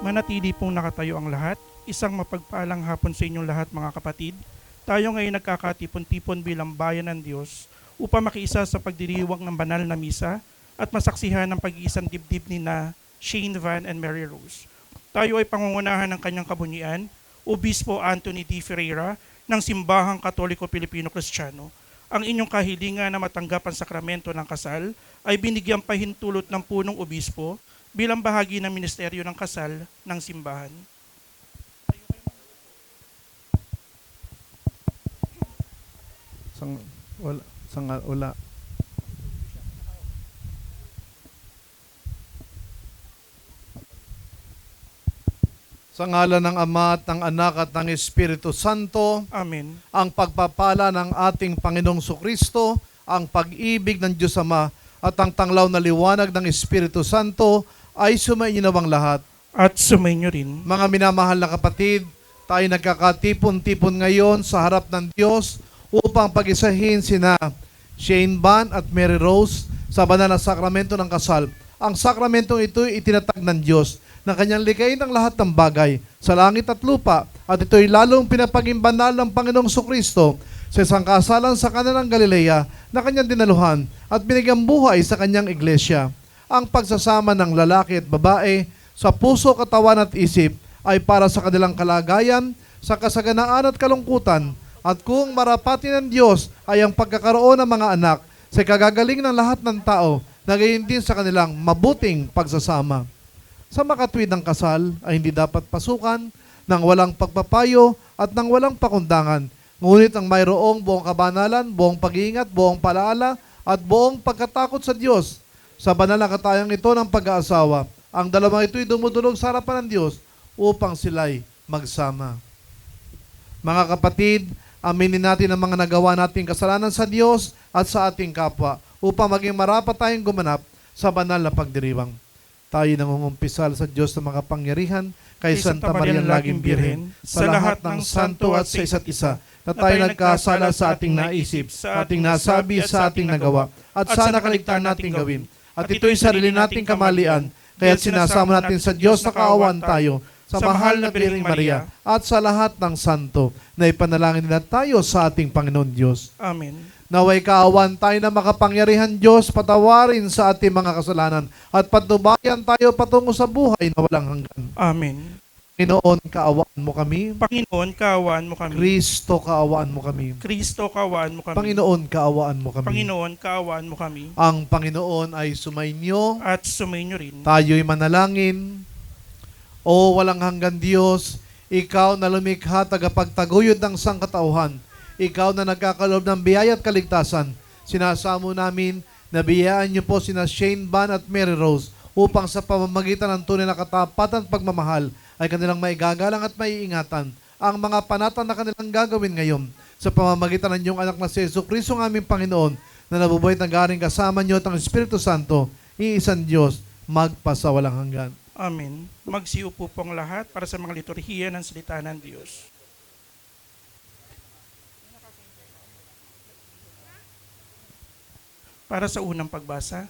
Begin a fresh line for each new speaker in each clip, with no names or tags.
Manatili pong nakatayo ang lahat. Isang mapagpalang hapon sa inyong lahat mga kapatid. Tayo ngayon nagkakatipon-tipon bilang bayan ng Diyos upang makiisa sa pagdiriwang ng banal na misa at masaksihan ng pag-iisang dibdib ni na Shane Van and Mary Rose. Tayo ay pangungunahan ng kanyang kabunyian, Obispo Anthony D. Ferreira ng Simbahang Katoliko Pilipino Kristiyano. Ang inyong kahilingan na matanggap ang sakramento ng kasal ay binigyang pahintulot ng punong obispo bilang bahagi ng ministeryo ng kasal ng simbahan.
Wala. Sa ngalan ng Ama at ng Anak at ng Espiritu Santo,
Amen.
ang pagpapala ng ating Panginoong Sukristo, ang pag-ibig ng Diyos Ama, at ang tanglaw na liwanag ng Espiritu Santo ay sumainyo lahat.
At sumainyo rin.
Mga minamahal na kapatid, tayo nagkakatipon-tipon ngayon sa harap ng Diyos upang pag-isahin sina Shane Van at Mary Rose sa banal na sakramento ng kasal. Ang sakramentong ito ay itinatag ng Diyos na kanyang likayin ang lahat ng bagay sa langit at lupa, at ito'y lalong pinapaging banal ng Panginoong Sukristo sa isang kasalan sa kanilang Galilea na kanyang dinaluhan at binigyang buhay sa kanyang iglesia. Ang pagsasama ng lalaki at babae sa puso, katawan at isip ay para sa kanilang kalagayan, sa kasaganaan at kalungkutan, at kung marapati ng Diyos ay ang pagkakaroon ng mga anak sa kagagaling ng lahat ng tao na gayon din sa kanilang mabuting pagsasama. Sa makatwid ng kasal ay hindi dapat pasukan ng walang pagpapayo at ng walang pakundangan. Ngunit ang mayroong buong kabanalan, buong pag-iingat, buong palaala at buong pagkatakot sa Diyos. Sa banal na katayang ito ng pag-aasawa, ang dalawang ito'y dumudulog sa harapan ng Diyos upang sila'y magsama. Mga kapatid, aminin natin ang mga nagawa nating kasalanan sa Diyos at sa ating kapwa upang maging marapat tayong gumanap sa banal na pagdiriwang. Tayo nangungumpisal sa Diyos na makapangyarihan, kay Santa Maria laging Birhen, sa lahat ng santo at sa isa't isa, na tayo nagkasala sa ating naisip, sa ating nasabi, sa ating nagawa, at sa nakaligtaan nating gawin. At ito'y sarili nating kamalian, kaya't sinasama natin sa Diyos na kaawaan tayo, sa mahal na Birheng Maria, at sa lahat ng santo, na ipanalangin nila tayo sa ating Panginoon Diyos.
Amen.
Naway kaawan tayo na makapangyarihan Diyos, patawarin sa ating mga kasalanan at patnubayan tayo patungo sa buhay na walang hanggan.
Amen.
Panginoon, kaawaan mo kami.
Panginoon, kaawaan mo kami.
Kristo, kaawaan mo kami.
Kristo, kaawaan mo kami.
Panginoon, kaawaan mo kami.
Panginoon, kaawaan mo kami.
Ang Panginoon ay sumainyo.
At sumainyo rin.
Tayo'y manalangin. O walang hanggan Diyos, ikaw na lumikha tagapagtaguyod ng sangkatauhan, ikaw na nagkakaloob ng biyaya at kaligtasan, sinasamo namin na biyayaan niyo po sina Shane Van at Mary Rose upang sa pamamagitan ng tunay na katapatan at pagmamahal ay kanilang maigagalang at maiingatan ang mga panatan na kanilang gagawin ngayon sa pamamagitan ng iyong anak na si Jesucristo ng aming Panginoon na nabubuhay ng garing kasama niyo at ang Espiritu Santo, iisang Diyos, magpasawalang hanggan.
Amen. Magsiupo pong lahat para sa mga liturhiya ng salita ng Diyos. Para sa unang pagbasa,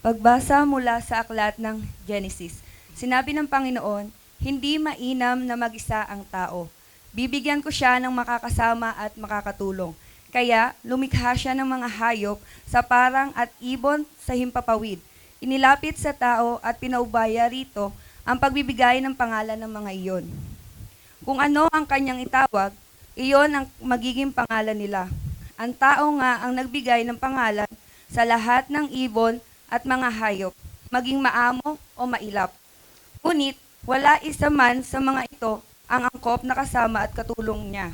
pagbasa mula sa aklat ng Genesis. Sinabi ng Panginoon, hindi mainam na mag-isa ang tao. Bibigyan ko siya ng makakasama at makakatulong. Kaya lumikha siya ng mga hayop sa parang at ibon sa himpapawid. Inilapit sa tao at pinaubaya rito ang pagbibigay ng pangalan ng mga iyon. Kung ano ang kanyang itawag, iyon ang magiging pangalan nila. Ang tao nga ang nagbigay ng pangalan sa lahat ng ibon at mga hayop, maging maamo o mailap. Ngunit wala isa man sa mga ito ang angkop na kasama at katulong niya.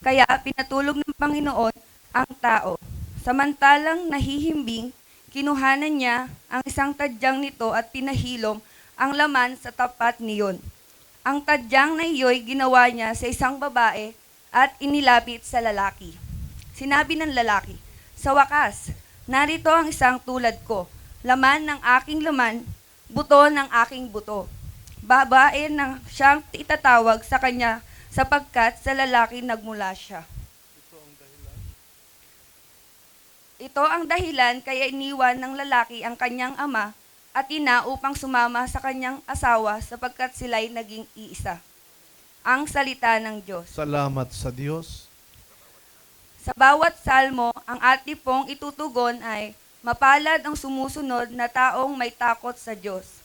Kaya pinatulog ng Panginoon ang tao. Samantalang nahihimbing, kinuhanan niya ang isang tadyang nito at pinahilom ang laman sa tapat niyon. Ang tadyang na iyo'y ginawa niya sa isang babae at inilapit sa lalaki. Sinabi ng lalaki, sa wakas, narito ang isang tulad ko, laman ng aking laman, buto ng aking buto. Babae na siyang itatawag sa kanya sapagkat sa lalaki nagmula siya.
Ito ang
Ito ang dahilan kaya iniwan ng lalaki ang kanyang ama at ina upang sumama sa kanyang asawa sapagkat sila'y naging iisa. Ang salita ng Diyos.
Salamat sa Diyos.
Sa bawat salmo, ang ating pong itutugon ay, mapalad ang sumusunod na taong may takot sa Diyos.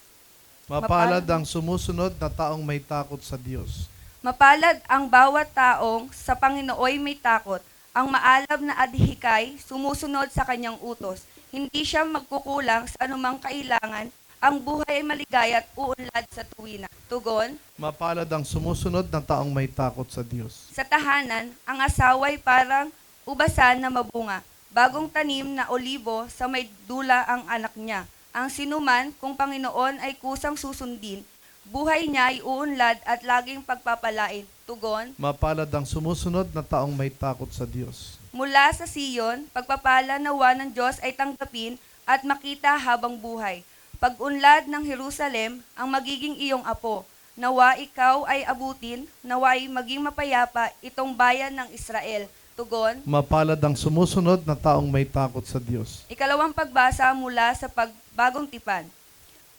Mapalad ang sumusunod na taong may takot sa Diyos.
Mapalad ang bawat taong sa Panginooy may takot, ang maalab na adhikay sumusunod sa kanyang utos. Hindi siya magkukulang sa anumang kailangan, ang buhay ay maligaya at uunlad sa tuwina. Tugon,
Mapalad ang sumusunod na taong may takot sa Diyos.
sa tahanan, ang asaway parang ubasan na mabunga, bagong tanim na olibo sa may dula ang anak niya. Ang sinuman, kung Panginoon ay kusang susundin, buhay niya ay uunlad at laging pagpapalain. Tugon,
Mapalad ang sumusunod na taong may takot sa Diyos.
mula sa Siyon, pagpapala nawa ng Diyos ay tanggapin at makita habang buhay. Pag-unlad ng Jerusalem ang magiging iyong apo. Nawa ikaw ay abutin, nawa ay maging mapayapa itong bayan ng Israel. Tugon,
Mapalad ang sumusunod na taong may takot sa Diyos.
ikalawang pagbasa mula sa Bagong Tipan.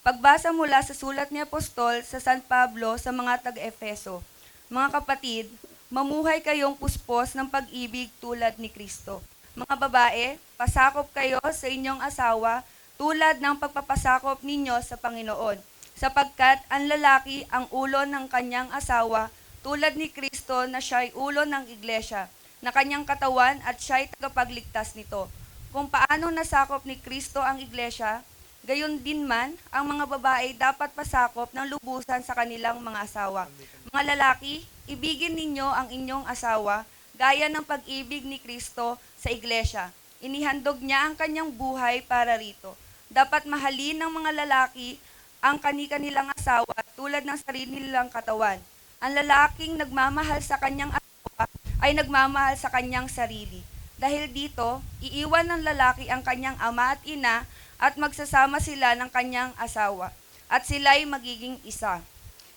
Pagbasa mula sa sulat ni Apostol sa San Pablo sa mga taga-Efeso. Mga kapatid, mamuhay kayong puspos ng pag-ibig tulad ni Kristo. Mga babae, pasakop kayo sa inyong asawa tulad ng pagpapasakop ninyo sa Panginoon. Sapagkat ang lalaki ang ulo ng kanyang asawa tulad ni Kristo na siya'y ulo ng iglesia, na kanyang katawan at siya'y tagapagligtas nito. Kung paano nasakop ni Kristo ang iglesia, gayon din man, ang mga babae dapat pasakop ng lubusan sa kanilang mga asawa. Mga lalaki, ibigin ninyo ang inyong asawa gaya ng pag-ibig ni Kristo sa iglesia. Inihandog niya ang kanyang buhay para rito. Dapat mahalin ng mga lalaki ang kani-kanilang asawa tulad ng sarili nilang katawan. Ang lalaking nagmamahal sa kanyang asawa ay nagmamahal sa kanyang sarili. Dahil dito, iiwan ng lalaki ang kanyang ama at ina at magsasama sila ng kanyang asawa, at sila'y magiging isa.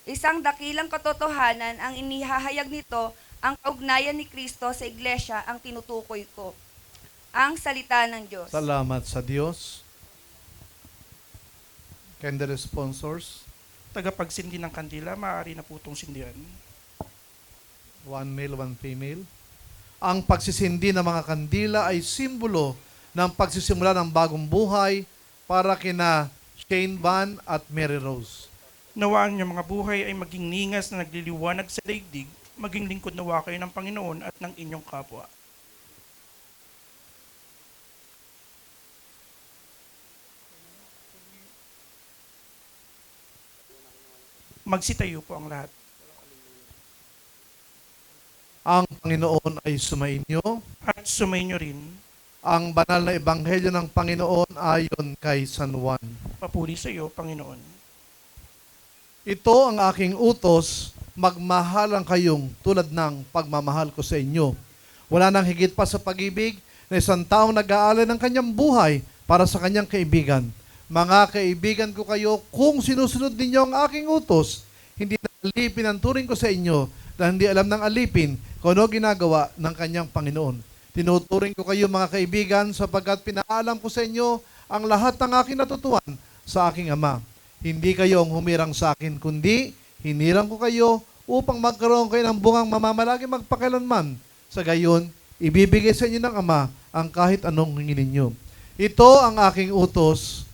Isang dakilang katotohanan ang inihahayag nito, ang kaugnayan ni Kristo sa iglesia ang tinutukoy ko. Ang salita ng Diyos.
Salamat sa Diyos. Can the sponsors,
Tagapagsindi ng kandila, maaari na po itong sindihan.
one male, one female. Ang pagsisindi ng mga kandila ay simbolo ng pagsisimula ng bagong buhay para kina Shane Van at Mary Rose.
Nawa ang inyong mga buhay ay maging ningas na nagliliwanag sa daigdig, maging lingkod nawa kayo ng Panginoon at ng inyong kapwa. Magsitayo po ang lahat.
Ang Panginoon ay sumainyo.
At sumainyo rin,
Ang banal na ebanghelyo ng Panginoon ayon kay San Juan.
papuri sa iyo, Panginoon.
Ito ang aking utos, magmahalan kayong tulad ng pagmamahal ko sa inyo. Wala nang higit pa sa pag-ibig na isang taong nag-aalay ng kanyang buhay para sa kanyang kaibigan. Mga kaibigan ko kayo, kung sinusunod ninyo ang aking utos, hindi na alipin ang turing ko sa inyo na hindi alam ng alipin kung ano ginagawa ng kanyang Panginoon. Tinuturing ko kayo mga kaibigan sapagkat pinaalam ko sa inyo ang lahat ng aking natutuhan sa aking Ama. Hindi kayo ang humirang sa akin, kundi hinirang ko kayo upang magkaroon kayo ng bungang mamamalagi magpakailanman. Sa gayon, ibibigay sa inyo ng Ama ang kahit anong hingin ninyo. Ito ang aking utos,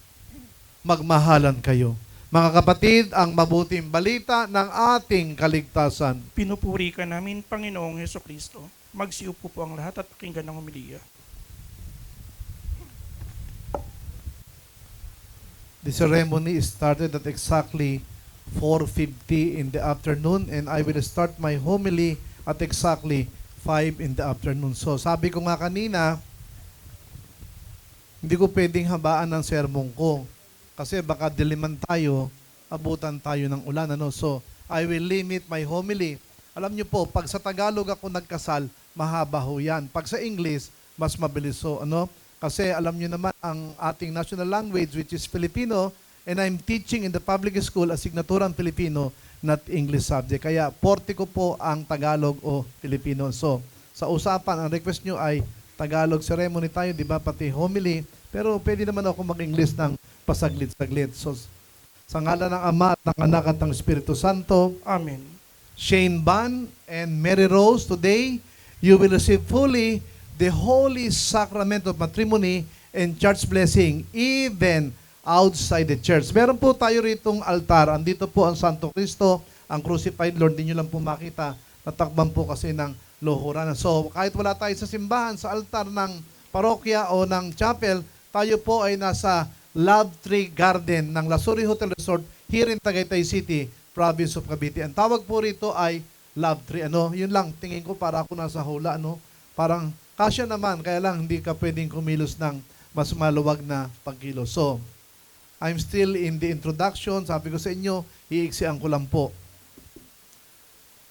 magmahalan kayo. Mga kapatid, ang mabuting balita ng ating kaligtasan.
Pinupuri ka namin, Panginoong Heso Kristo. Magsiupo po ang lahat at pakinggan ng homilya.
The ceremony started at exactly 4:50 in the afternoon and I will start my homily at exactly 5 in the afternoon. So sabi ko nga kanina, hindi ko pwedeng habaan ng sermon ko kasi baka diliman tayo, abutan tayo ng ulan. Ano? So I will limit my homily. Alam niyo po, pag sa Tagalog ako nagkasal, mahaba ho yan. Pag sa English, mas mabilis ho. Ano? Kasi alam niyo naman ang ating national language which is Filipino and I'm teaching in the public school asignaturang Filipino, not English subject. Kaya 40 ko po ang Tagalog o Filipino. So, sa usapan, ang request nyo ay Tagalog ceremony tayo, di ba? Pati homily. Pero pwede naman ako mag-English ng pasaglit-saglit. So, sa ngalan ng Ama at ng Anak at ng Espiritu Santo,
Amen.
Shane Ban and Mary Rose, today, you will receive fully the holy sacrament of matrimony and church blessing, even outside the church. Meron po tayo ritong altar. Andito po ang Santo Cristo, ang crucified Lord. Hindi nyo lang po makita. Natakban po kasi ng lohuran. So, kahit wala tayo sa simbahan, sa altar ng parokya o ng chapel, tayo po ay nasa Love Tree Garden ng Lasuri Hotel Resort here in Tagaytay City, province of Cavite. Ang tawag po rito ay Love Tree. Yun lang, tingin ko para ako nasa hula, parang kasya naman, kaya lang hindi ka pwedeng kumilos ng mas maluwag na pagkilos. So, I'm still in the introduction. Sabi ko sa inyo, iiksian ko lang po.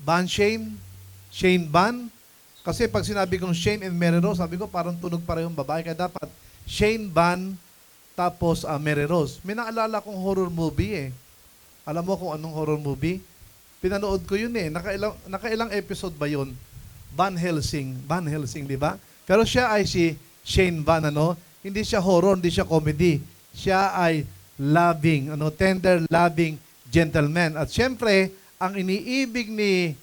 Ban Shane, Shane Ban. Kasi pag sinabi kong Shane and Mary Rose, sabi ko parang tunog parehong babae. Kaya dapat Shane Ban, tapos Mary Rose. May naalala kong horror movie Alam mo kung anong horror movie? Pinanood ko yun Nakailang episode ba yun? Van Helsing. Van Helsing, di ba? Pero siya ay si Shane Van, Hindi siya horror, hindi siya comedy. Siya ay loving, tender, loving gentleman. At syempre, ang iniibig ni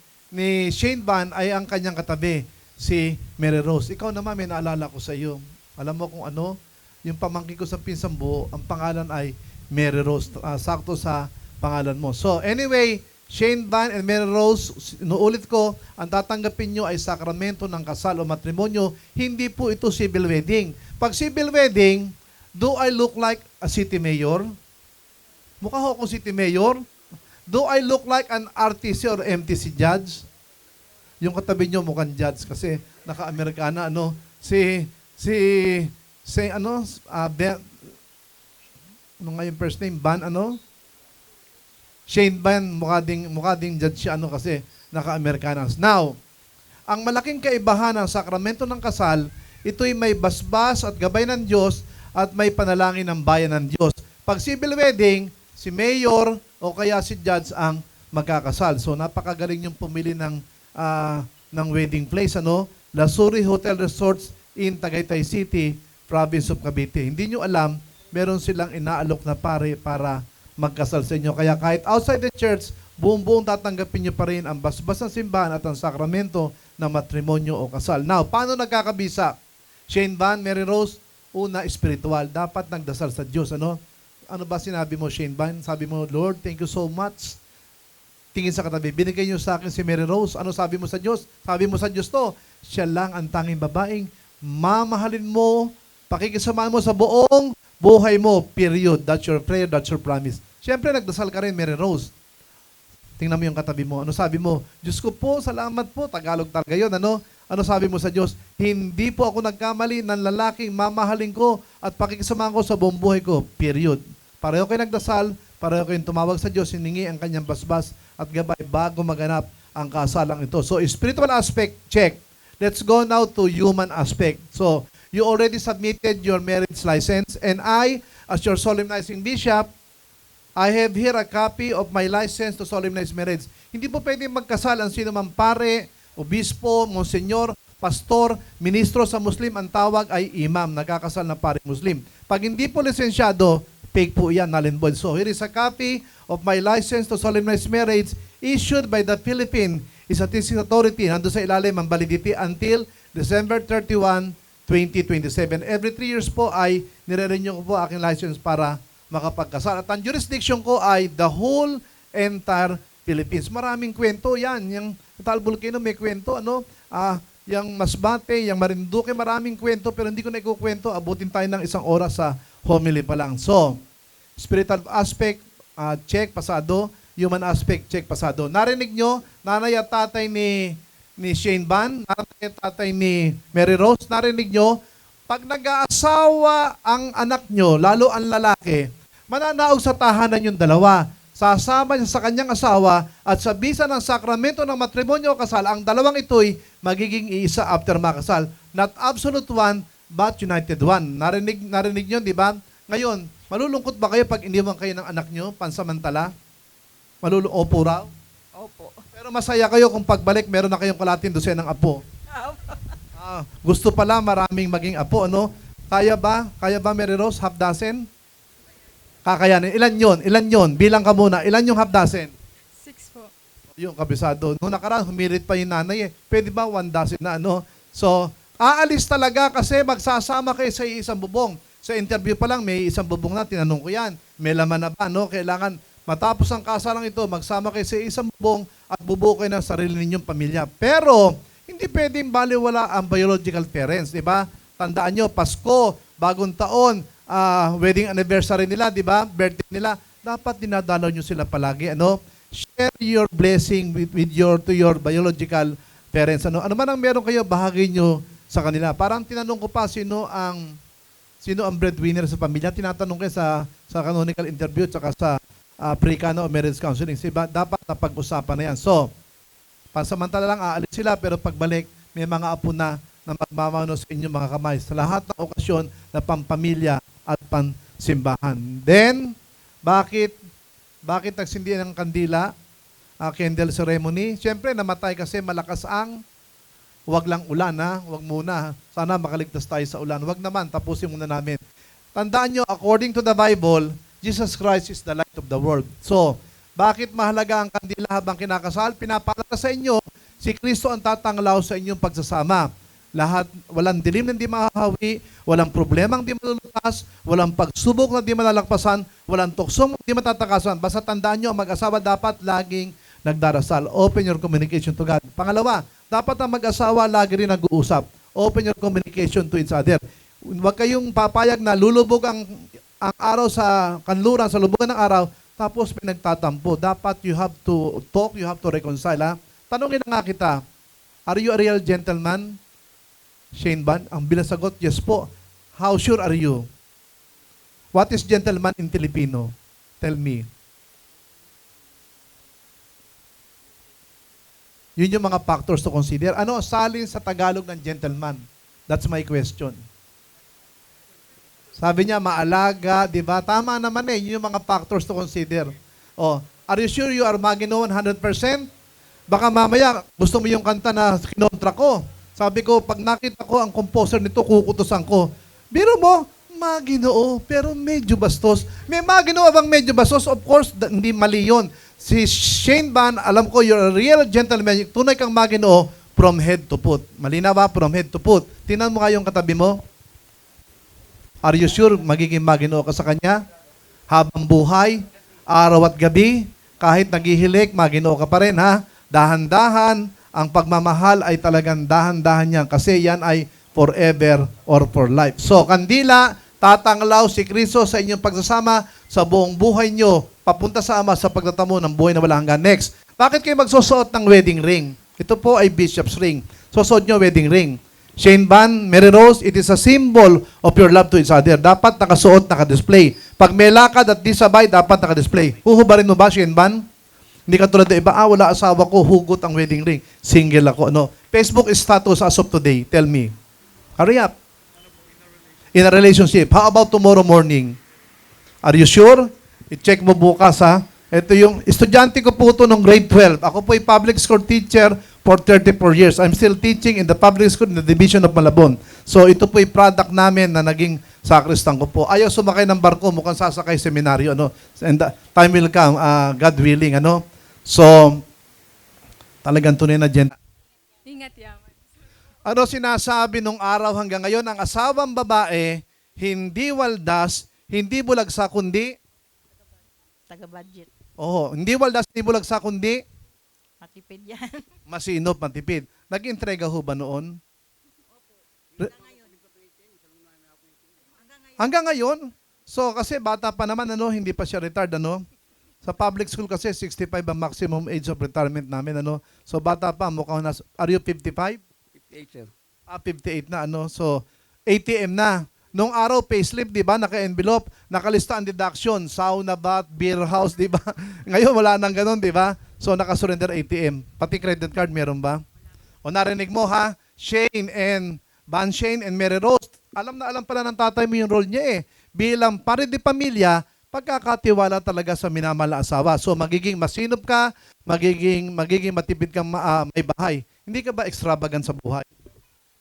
Shane Van ay ang kanyang katabi, si Mary Rose. Ikaw naman, may naalala ko sa iyo. Alam mo kung ano? Yung pamangkin ko sa pinsang buo, ang pangalan ay Mary Rose. Sakto sa pangalan mo. So, anyway, Shane Van and Mary Rose, inuulit ko, ang tatanggapin nyo ay sakramento ng kasal o matrimonyo. Hindi po ito civil wedding. Pag civil wedding, do I look like a city mayor? Mukha ko akong city mayor? Do I look like an RTC or MTC judge? Yung katabi nyo mukhang judge kasi naka-Amerikana, ano nga yung first name? Shane Ban, mukha ding judge siya, kasi naka-Amerikanas. Now, ang malaking kaibahan ng sakramento ng kasal, ito'y may basbas at gabay ng Diyos at may panalangin ng bayan ng Diyos. Pag civil wedding, si mayor o kaya si judge ang magkakasal. So, napakagaling yung pumili ng wedding place, Lasuri Hotel Resorts in Tagaytay City, province of Cavite. Hindi nyo alam, meron silang inaalok na pare para magkasal sa inyo. Kaya kahit outside the church, buong-buong tatanggapin nyo pa rin ang basbas ng simbahan at ang sakramento ng matrimonyo o kasal. Now, paano nagkakabisa? Shane Van, Mary Rose, una, spiritual. Dapat nagdasal sa Diyos. Ano ba sinabi mo, Shane Van? Sabi mo, Lord, thank you so much. Tingin sa katabi, binigay niyo sa akin si Mary Rose. Ano sabi mo sa Diyos? Sabi mo sa Diyos to, siya lang ang tanging babaeng mamahalin mo, pakikisamahan mo sa buong buhay mo, period. That's your prayer, that's your promise. Siyempre, nagdasal ka rin, Mary Rose. Tingnan mo yung katabi mo. Ano sabi mo? Diyos ko po, salamat po. Tagalog talaga yun. Ano sabi mo sa Diyos? Hindi po ako nagkamali ng lalaking mamahalin ko at pakikisamahan ko sa buong buhay ko, period. Pareho kayo nagdasal, pareho kayong tumawag sa Diyos, hiningi ang kanyang basbas at gabay bago maganap ang kasalang ito. So, spiritual aspect, check. Let's go now to human aspect. So, you already submitted your marriage license and I, as your solemnizing bishop, I have here a copy of my license to solemnize marriage. Hindi po pwedeng magkasal ang sino man pare, obispo, monsenyor, pastor, ministro sa Muslim, ang tawag ay imam, nagkakasal na pare Muslim. Pag hindi po lisensyado, fake po yan, null and void. So here is a copy of my license to solemnize marriage issued by the Philippine Statistics Authority. Nandun sa ilalim ang validity until December 31, 2027. Every 3 years po ay nire-renew ko po aking license para makapagkasal. At ang jurisdiction ko ay the whole entire Philippines. Maraming kwento yan. Yung Taal Volcano may kwento. Yung Masbate, yung Marinduque, maraming kwento. Pero hindi ko na ikukwento. Abutin tayo ng 1 oras sa homily pa lang. So, spiritual aspect, check, pasado. Human aspect, check, pasado. Narinig nyo, nanay at tatay ni Shane Van, nanay at tatay ni Mary Rose, narinig nyo, pag nag-aasawa ang anak nyo, lalo ang lalaki, mananaog sa tahanan yung dalawa. Sasama niya sa kanyang asawa at sa bisa ng sakramento ng matrimonyo o kasal, ang dalawang ito'y magiging iisa after makasal. Not absolute one, but united one. Narinig nyo, di ba? Ngayon, malulungkot ba kayo pag iniwan kayo ng anak nyo, pansamantala? Opo raw?
Opo.
Pero masaya kayo kung pagbalik, meron na kayong kalatin dosen ng apo. Gusto pala maraming maging apo, ano? Kaya ba? Kaya ba, Mary Rose? Half dozen? Kakayanin. Ilan yon? Ilan yon? Bilang ka muna. Ilan yung half dozen?
6 po.
Yung kabisado. Noong nakaraan, humirit pa yung nanay eh. Pwede ba 1 dozen na ano? So, aalis talaga kasi magsasama kayo sa isang bubong. Sa interview pa lang, may isang bubong na. Tinanong ko yan. May laman na ba? No? Kailangan matapos ang kasalang ito, magsama kayo sa isang bubong at bubuo kayo ng sarili ninyong pamilya. Pero, hindi pwedeng baliwala ang biological parents, di ba? Tandaan nyo, Pasko, bagong taon, wedding anniversary nila, di ba? Birthday nila, dapat dinadalaw nyo sila palagi. Ano? Share your blessing with your biological parents. Ano man ang meron kayo, bahagi nyo sa kanila. Parang tinanong ko pa sino ang breadwinner sa pamilya. Tinatanong ko sa canonical interview at sa pre-cano o marriage counseling. Diba? Dapat napag-usapan na yan. So, pansamantala lang aalis sila pero pagbalik may mga apo na magmamano sa inyong mga kamay sa lahat ng okasyon na pampamilya at pansimbahan. Then, bakit nagsindi ng kandila, candle ceremony? Siyempre, namatay kasi malakas ang wag lang ulan, ha? Wag muna. Sana makaligtas tayo sa ulan. Wag naman, tapusin muna namin. Tandaan nyo, according to the Bible, Jesus Christ is the light of the world. So, bakit mahalaga ang kandila habang kinakasal? Pinapaalala sa inyo, si Kristo ang tatanglaw sa inyong pagsasama. Lahat, walang dilim na di mahahawi, walang problemang di malulutas, walang pagsubok na di malalagpasan, walang tuksong di matatakasan. Basta tandaan nyo, ang mag-asawa dapat laging nagdarasal. Open your communication to God. Pangalawa, dapat ang mag-asawa lagi rin nag-uusap. Open your communication to each other. Huwag kayong papayag na lulubog ang araw sa kanluran, sa lubugan ng araw, tapos pinagtatampo. Dapat you have to talk, you have to reconcile. Ha? Tanungin na nga kita, are you a real gentleman? Shane Ban, ang binasagot, yes po. How sure are you? What is gentleman in Filipino? Tell me. Yun yung mga factors to consider. Ano salin sa Tagalog ng gentleman? That's my question. Sabi niya, maalaga, di ba? Tama naman eh, yun yung mga factors to consider. Oh, are you sure you are Magino 100%? Baka mamaya, gusto mo yung kanta na kinontra ko. Sabi ko, pag nakita ko ang composer nito, kukutusan ko. Biro mo, Maginoo, pero medyo bastos. May Maginoo bang medyo bastos? Of course, hindi mali yun. Si Shane Ban, alam ko, you're a real gentleman. Tunay kang Maginoo from head to foot. Malinaw ba? From head to foot. Tingnan mo nga yung katabi mo. Are you sure magiging Maginoo ka sa kanya? Habang buhay, araw at gabi, kahit naghihilik, Maginoo ka pa rin, ha? Dahan-dahan, ang pagmamahal ay talagang dahan-dahan yan kasi yan ay forever or for life. So, kandila, tatanglaw si Kristo sa inyong pagsasama sa buong buhay nyo, papunta sa Ama sa pagtatamo ng buhay na wala hanggan. Next, bakit kayo magsusuot ng wedding ring? Ito po ay bishop's ring. Susuot nyo wedding ring. Shane Ban, Mary Rose, it is a symbol of your love to each other. Dapat nakasuot, nakadisplay. Pag may lakad at di sabay, dapat nakadisplay. Huhubarin mo ba, Shane Ban? Hindi ka tulad ng iba, wala asawa ko, hugot ang wedding ring. Single ako. No. Facebook status as of today. Tell me. Hurry up. In a relationship. How about tomorrow morning? Are you sure? I-check mo bukas, ha? Ito yung, estudyante ko po ito nung grade 12. Ako po ay public school teacher for 34 years. I'm still teaching in the public school in the division of Malabon. So ito po ay product namin na naging sakristan ko po. Ayaw sumakay ng barko, mukhang sasakay seminaryo. Ano? And time will come, God willing. Ano? So, talagang tunay na dyan.
Ingat yaman.
Ano sinasabi nung araw hanggang ngayon? Ang asawang babae, hindi waldas, hindi bulagsa, kundi?
Taga-budget.
Oo, hindi waldas, hindi bulagsa, kundi?
Matipid yan.
Masinop, matipid. Nag-entrega ho ba noon? Hanggang ngayon. So, kasi bata pa naman, ano, hindi pa siya retired, ano? Sa public school kasi, 65 ang maximum age of retirement namin, ano? So, bata pa, mukhang na, are you 55?
58, sir.
58 na, ano? So, ATM na. Nung araw, payslip, di ba? Naka-envelope, nakalista ang deduction, sauna, bath, beer house, di ba? Ngayon, wala nang ganun, di ba? So, nakasurrender ATM. Pati credit card, meron ba? O narinig mo, ha? Shane and Mary Rose, alam na alam pala ng tatay mo yung role niya eh. Bilang pare de pamilya, pagkakatiwala talaga sa minamahal na asawa. So, magiging masinop ka, magiging matipid kang may bahay. Hindi ka ba extravagant sa buhay?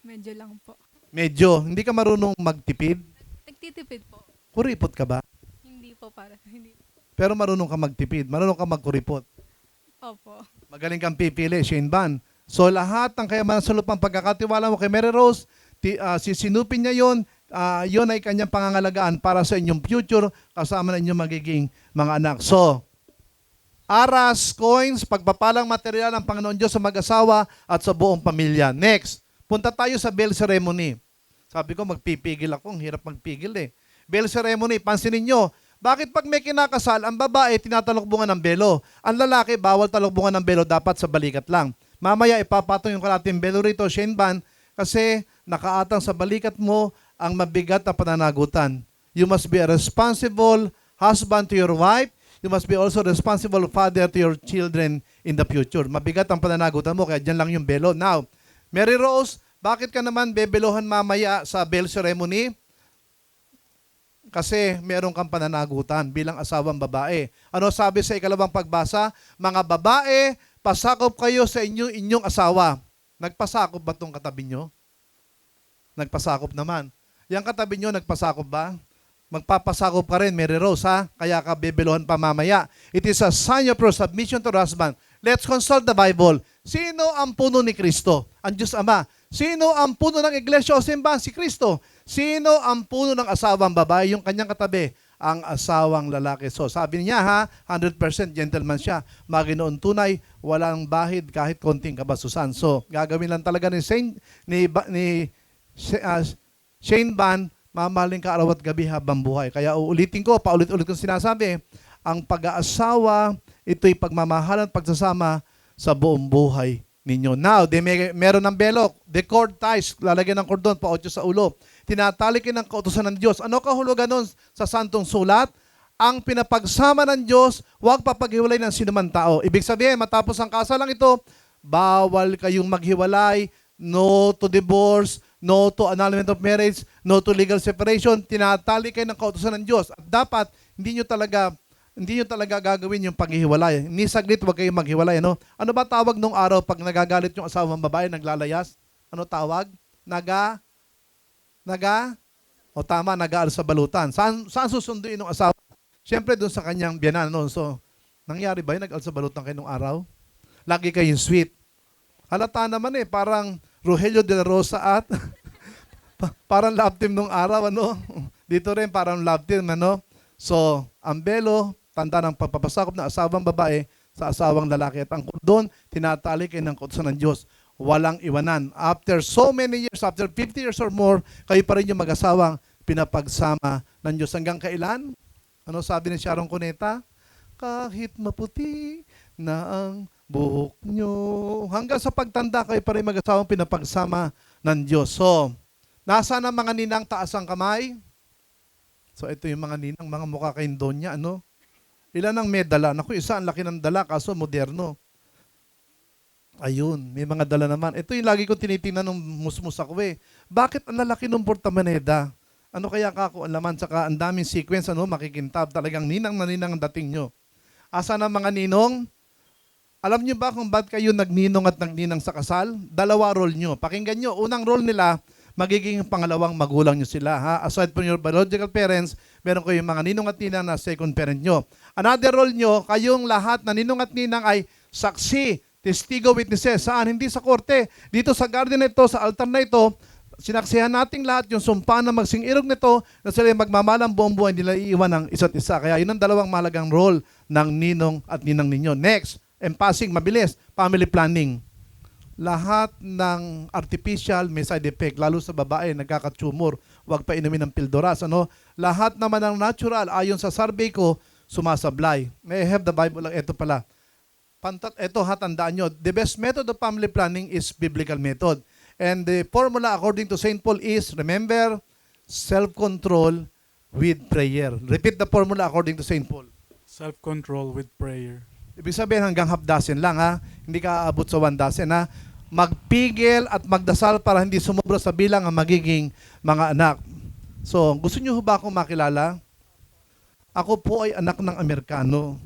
Medyo lang po.
Medyo. Hindi ka marunong magtipid?
Nagtitipid po.
Kuripot ka ba?
Hindi po para. Hindi.
Pero marunong ka magtipid. Marunong ka magkuripot.
Opo.
Magaling kang pipili, Shane Van. So lahat ng kayamanan sa lupang pagkakatiwala mo kay Mary Rose, sisinupin niya yon. Yon ay kanyang pangangalagaan para sa inyong future kasama na inyong magiging mga anak. So, aras, coins, pagpapalang material ng Panginoon Diyos sa mag-asawa at sa buong pamilya. Next, punta tayo sa bell ceremony. Sabi ko, magpipigil ako. Ang hirap magpigil eh. Bell ceremony, pansinin nyo, bakit pag may kinakasal, ang babae tinatalokbungan ng belo? Ang lalaki, bawal talokbungan ng belo, dapat sa balikat lang. Mamaya, ipapatong yung kalating belo rito, Shane Van, kasi nakaatang sa balikat mo ang mabigat na pananagutan. You must be a responsible husband to your wife. You must be also responsible father to your children in the future. Mabigat ang pananagutan mo, kaya dyan lang yung belo. Now, Mary Rose, bakit ka naman bebelohan mamaya sa bell ceremony? Kasi meron kang pananagutan bilang asawang babae. Ano sabi sa ikalawang pagbasa? Mga babae, pasakop kayo sa inyong asawa. Nagpasakop ba itong katabi nyo? Nagpasakop naman. Yang katabi nyo, nagpasakop ba? Magpapasakop ka rin, Mary Rose, ha? Kaya ka bebelohan pa mamaya. It is a sign of your submission to your husband. Let's consult the Bible. Sino ang puno ni Kristo? Ang Diyos Ama. Sino ang puno ng iglesia o simbahan? Si Kristo. Sino ang puno ng asawang babae? Yung kanyang katabi, ang asawang lalaki. So sabi niya, ha, 100% gentleman siya. Maginoon tunay, walang bahid kahit konting kabasusan. So gagawin lang talaga ni Shane Van, mamahalin ka araw at gabi habang buhay. Kaya uulitin ko, paulit-ulit kong sinasabi, ang pag-aasawa, ito'y pagmamahalan at pagsasama sa buong buhay ninyo. Now, meron ng belok, the cord ties, lalagyan ng kordon, pa-8 sa ulo. Tinatalikin ng kautusan ng Diyos. Ano kahulugan nun sa santong sulat? Ang pinapagsama ng Diyos, huwag papaghiwalay ng sinuman tao. Ibig sabihin, matapos ang kasalang ito, bawal kayong maghiwalay, no to divorce, no to annulment of marriage, no to legal separation. Tinatali kayo ng kautusan ng Diyos. At dapat, hindi nyo talaga gagawin yung paghihiwalay. Ni saglit, huwag kayong maghiwalay. Ano ba tawag nung araw pag nagagalit yung asawang babae, naglalayas? Ano tawag? O tama, nag-aal sa balutan. Saan susunduin ng asawa? Siyempre, doon sa kanyang biyanan. No? So, nangyari ba yun? Nag-aal sa balutan kayo nung araw? Lagi kayong sweet. Halata naman parang Rogelio de la Rosa at parang love team nung araw, ano? Dito rin parang love team, ano? So, ang belo, tanda ng pagpapasakop ng asawang babae sa asawang lalaki. At ang kordon, tinatali kayo ng kautusan ng Diyos. Walang iwanan. After so many years, after 50 years or more, kayo pa rin yung mag-asawang pinapagsama ng Diyos. Hanggang kailan? Ano sabi ni Sharon Cuneta? Kahit maputi na ang buhok nyo. Hanggang sa pagtanda, kayo pa rin mag-asawang pinapagsama ng Diyos. So, nasaan ang mga ninang taas ang kamay? So, ito yung mga ninang, mga mukha kayong donya, ano? Ilan ang may dala? Naku, isa ang laki ng dala, kaso moderno. Ayun, may mga dala naman. Ito yung lagi ko tinitingnan ng musmus ako Bakit ang lalaki ng portamoneda? Ano kaya kako ang laman? Saka ang daming sequence, ano, makikintab. Talagang ninang na ninang ang dating nyo. Asa na mga ninong? Alam niyo ba kung ba't kayo nagninong at nagninang sa kasal? Dalawa role nyo. Pakinggan nyo, unang role nila, magiging pangalawang magulang nyo sila. Ha? Aside from your biological parents, meron kayong mga ninong at ninang na second parent nyo. Another role nyo, kayong lahat na ninong at ninang ay saksi, testigo, witnesses. Saan? Hindi sa korte. Dito sa garden na ito, sa altar na ito, sinaksihan nating lahat yung sumpa na magsing-irog nito na sila magmamalang buong buhay nila iiwan ng isa't isa. Kaya yun ang dalawang mahalagang role ng ninong at ninang ninyo. Next, passing, mabilis, family planning. Lahat ng artificial may side effect, lalo sa babae, nagkakatumor, huwag pa inumin ng pildoras. Ano? Lahat naman ng natural, ayon sa survey ko, sumasablay. May I have the Bible lang, ito pala. Ito tandaan nyo, the best method of family planning is biblical method. And the formula according to St. Paul is, remember, self-control with prayer. Repeat the formula according to St. Paul.
Self-control with prayer.
Ibig sabihin hanggang half dozen lang, ha? Hindi ka aabot sa 1 dozen, ha? Magpigil at magdasal para hindi sumobra sa bilang ang magiging mga anak. So, gusto niyo ba akong makilala? Ako po ay anak ng Amerikano.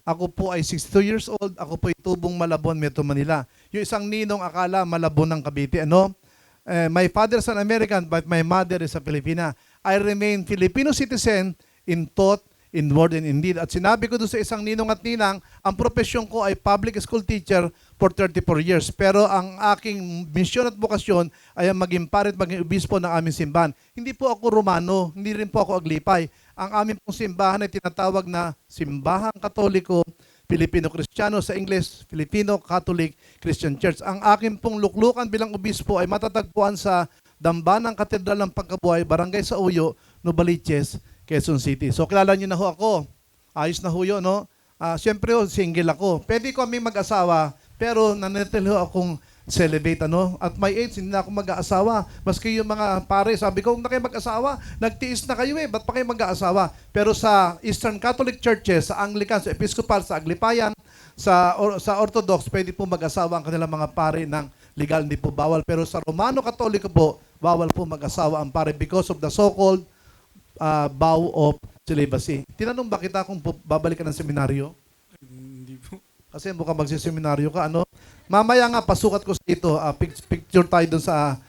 Ako po ay 62 years old. Ako po ay tubong Malabon, Metro Manila. Yung isang ninong akala Malabon ng Cavite. Ano? My father is an American, but my mother is a Filipina. I remain Filipino citizen in thought, in word, and in deed. At sinabi ko doon sa isang ninong at ninang, ang profesyon ko ay public school teacher for 34 years. Pero ang aking misyon at bukasyon ay ang maging pare at maging obispo ng aming simbahan. Hindi po ako Romano, hindi rin po ako Aglipay. Ang aming pong simbahan ay tinatawag na Simbahang Katoliko Filipino-Kristiyano, sa English, Filipino Catholic Christian Church. Ang aking pong luklukan bilang obispo ay matatagpuan sa Dambanang Katedral ng Pagkabuhay, Barangay Sauyo, Novaliches, Quezon City. So kilala niyo na ho ako. Ayos na ho yun, no? Siyempre ho, single ako. Pwede ko kami mag-asawa, pero nanatili ho akong celibate, ano? At my age, hindi na ako mag-aasawa. Maski yung mga pare, sabi ko, huwag na kayo mag-asawa. Nagtiis na kayo ba't pa kayo mag-aasawa? Pero sa Eastern Catholic Churches, sa Anglican, sa Episcopal, sa Aglipayan, sa Orthodox, pwede po mag-asawa ang kanilang mga pare ng legal, hindi po bawal. Pero sa Romano Katoliko po, bawal po mag-asawa ang pare because of the so-called vow of celibacy. Tinanong ba kita kung babalik ka ng seminaryo?
Hindi po.
Kasi mukhang magsiseminaryo ka, ano? Mamaya nga, pasukat ko sa ito. Picture tayo dun sa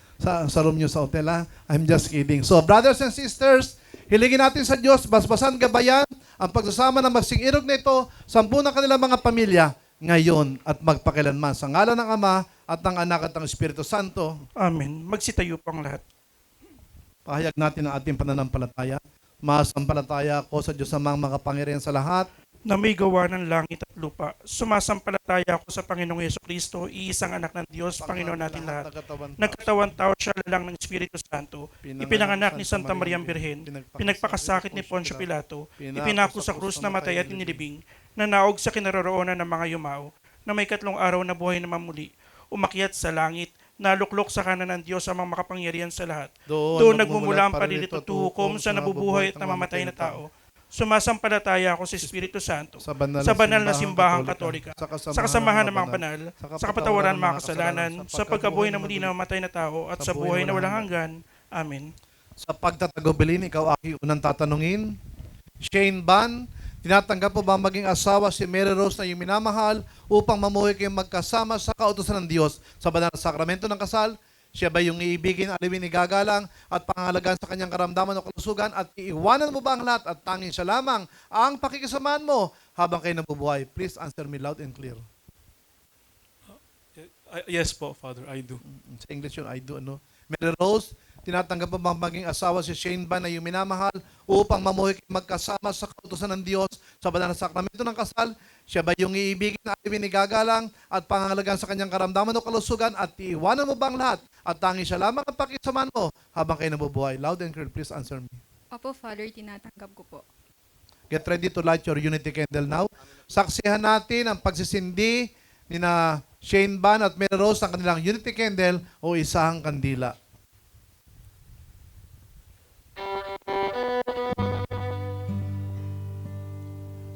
room nyo sa hotel, ha? I'm just kidding. So, brothers and sisters, hiligin natin sa Diyos, basbasan gabayan, ang pagsasama ng magsing-irog na ito, 10 ng kanilang mga pamilya, ngayon at magpakilanman. Sa ngalan ng Ama, at ng Anak at ng Espiritu Santo.
Amen. Magsitayo po ang lahat.
Pahayag natin ang ating pananampalataya. Masampalataya ako sa Diyos amang makapangyarihan sa lahat.
Na may gawa ng langit at lupa. Sumasampalataya ako sa Panginoong Yesukristo, iisang anak ng Diyos, Panginoon natin lahat. Nagkatawan tao siya lang ng Espiritu Santo. Ipinanganak ni Santa Mariang Birhen. Pinagpakasakit ni Poncio Pilato. Ipinako sa krus na matay at inilibing. Nanaog sa kinaroroonan ng mga yumao. Na may 3 araw na buhay na mamuli. Umakyat sa langit. Naluklok sa kanan ng Diyos amang makapangyarihan sa lahat. Doon nagmumula ang palilito at hukom sa nabubuhay at namamatay na tao. Sumasampalataya ako sa Espiritu Santo, sa banal na simbahang katolika, sa kasamahan ng mga banal, sa kapatawaran ng mga kasalanan, sa pagkabuhay na muli na mamatay na tao, at sa buhay na walang hanggan. Amen.
Sa pagtatagubilin, ikaw aking unang tatanungin. Shane Ban, tinatanggap mo ba maging asawa si Mary Rose na iyong minamahal upang mamuhay kayong magkasama sa kautusan ng Diyos sa banal na sakramento ng kasal? Siya ba yung iibigin, aliwin, igagalang at pangangalagaan sa kanyang karamdaman o kalusugan at iiwanan mo ba ang lahat at tanging siya lamang ang pakikisamahan mo habang kayo nabubuhay? Please answer me loud and clear.
Yes po, Father, I do.
Sa English yun, I do, ano? Mary Rose, tinatanggap mo bang maging asawa si Shane Ban na iyong minamahal upang mamuhay kayo magkasama sa kautusan ng Diyos sa banal na sakramento ng kasal? Siya ba yung iibigin, aliwin, igagalang at pangangalagaan sa kanyang karamdaman o kalusugan at iiwanan mo ba ang lahat at tanging siya lamang ang pakisamahan mo habang kayo nabubuhay? Loud and clear, please answer me.
Opo, Father, tinatanggap ko po.
Get ready to light your unity candle now. Saksihan natin ang pagsisindi ni na Shane Ban at Mary Rose ng kanilang unity candle o isang kandila.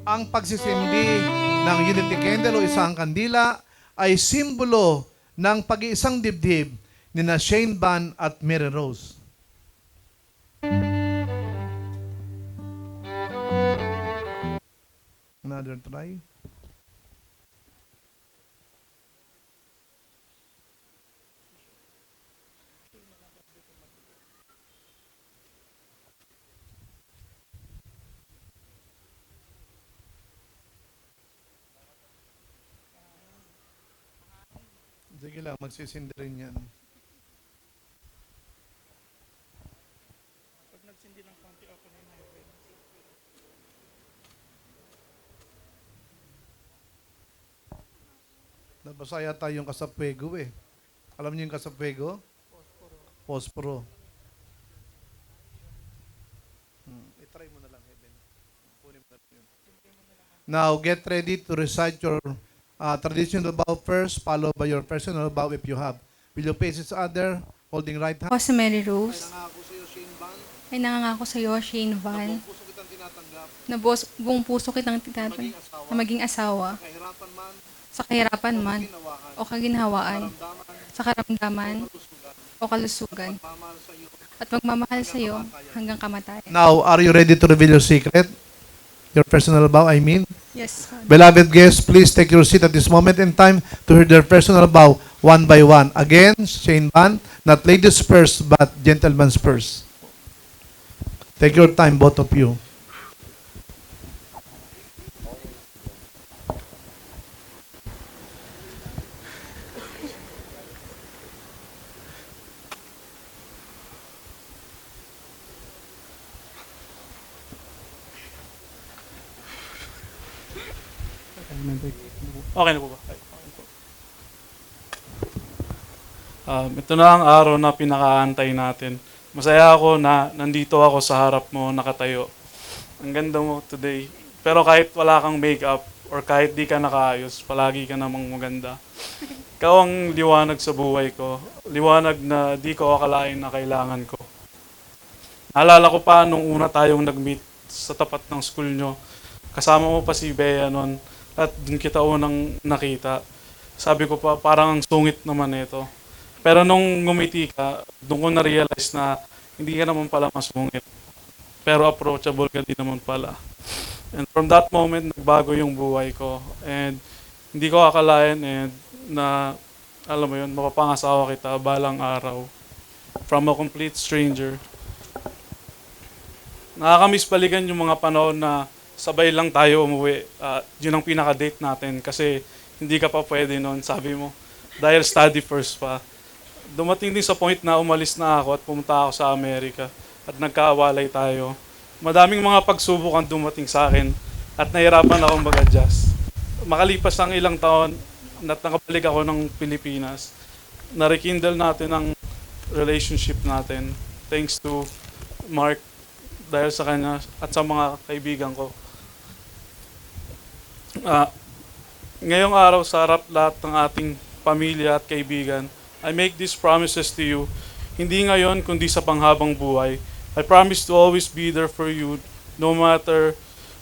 Ang pagsisindi ng unity candle o isang kandila ay simbolo ng pag-iisang dibdib ni na Shane Ban at Mary Rose. Another try. Sige lang, magsisindi rin yan.
Pag nagsindi ng konti, ako na yung
Nabasa yata yung kasapwego eh. Alam niyo yung kasapwego? Posporo. I-try mo na lang, Heaven. Kunin mo na lang yun. Now, get ready to recite your traditional vow first, followed by your personal vow if you have. Will you face each other, holding right hand?
Ako si Mary Rose.
Nangako sa iyo, Shane Ban,
Ay nangangako sa iyo, Shane Van,
puso kitang tinatanggap,
na buong puso kitang tinatanggap na maging asawa
kahirapan man,
sa kahirapan man
ginawahan,
o kaginhawaan,
damdaman,
sa karamdaman o kalusugan,
pamahal sa iyo.
at magmamahal sa iyo hanggang kamatayan.
Now, are you ready to reveal your secret? Your personal vow, I mean.
Yes, Father.
Beloved guests, please take your seat at this moment in time to hear their personal vow one by one. Again, Shane Ban, not ladies first, but gentlemen first. Take your time, both of you.
Okay na po ba? Okay po. Ito na ang araw na pinakaantay natin. Masaya ako na nandito ako sa harap mo, nakatayo. Ang ganda mo today. Pero kahit wala kang makeup or kahit di ka nakaayos, palagi ka namang maganda. Ikaw ang liwanag sa buhay ko. Liwanag na di ko akalain na kailangan ko. Naalala ko pa nung una tayong nag-meet sa tapat ng school nyo. Kasama mo pa si Bea noon at dun kita unang nakita. Sabi ko pa, parang ang sungit naman ito. Pero nung ngumiti ka, doon ko na-realize na hindi ka naman pala masungit. Pero approachable ka din naman pala. And from that moment, nagbago yung buhay ko. And hindi ko akalain na, alam mo yun, mapapangasawa kita balang araw. From a complete stranger. Nakakamiss balikan yung mga panahon na sabay lang tayo umuwi. Yun ang pinaka-date natin kasi hindi ka pa pwede noon, sabi mo. Dahil study first pa. Dumating din sa point na umalis na ako at pumunta ako sa Amerika at nagkawalay tayo. Madaming mga pagsubok ang dumating sa akin at nahirapan akong mag-adjust. Makalipas ang ilang taon at nakabalik ako ng Pilipinas, na-rekindle natin ang relationship natin thanks to Mark dahil sa kanya at sa mga kaibigan ko. Ngayong araw sa harap lahat ng ating pamilya at kaibigan, I make these promises to you, hindi ngayon kundi sa panghabang buhay. I promise to always be there for you no matter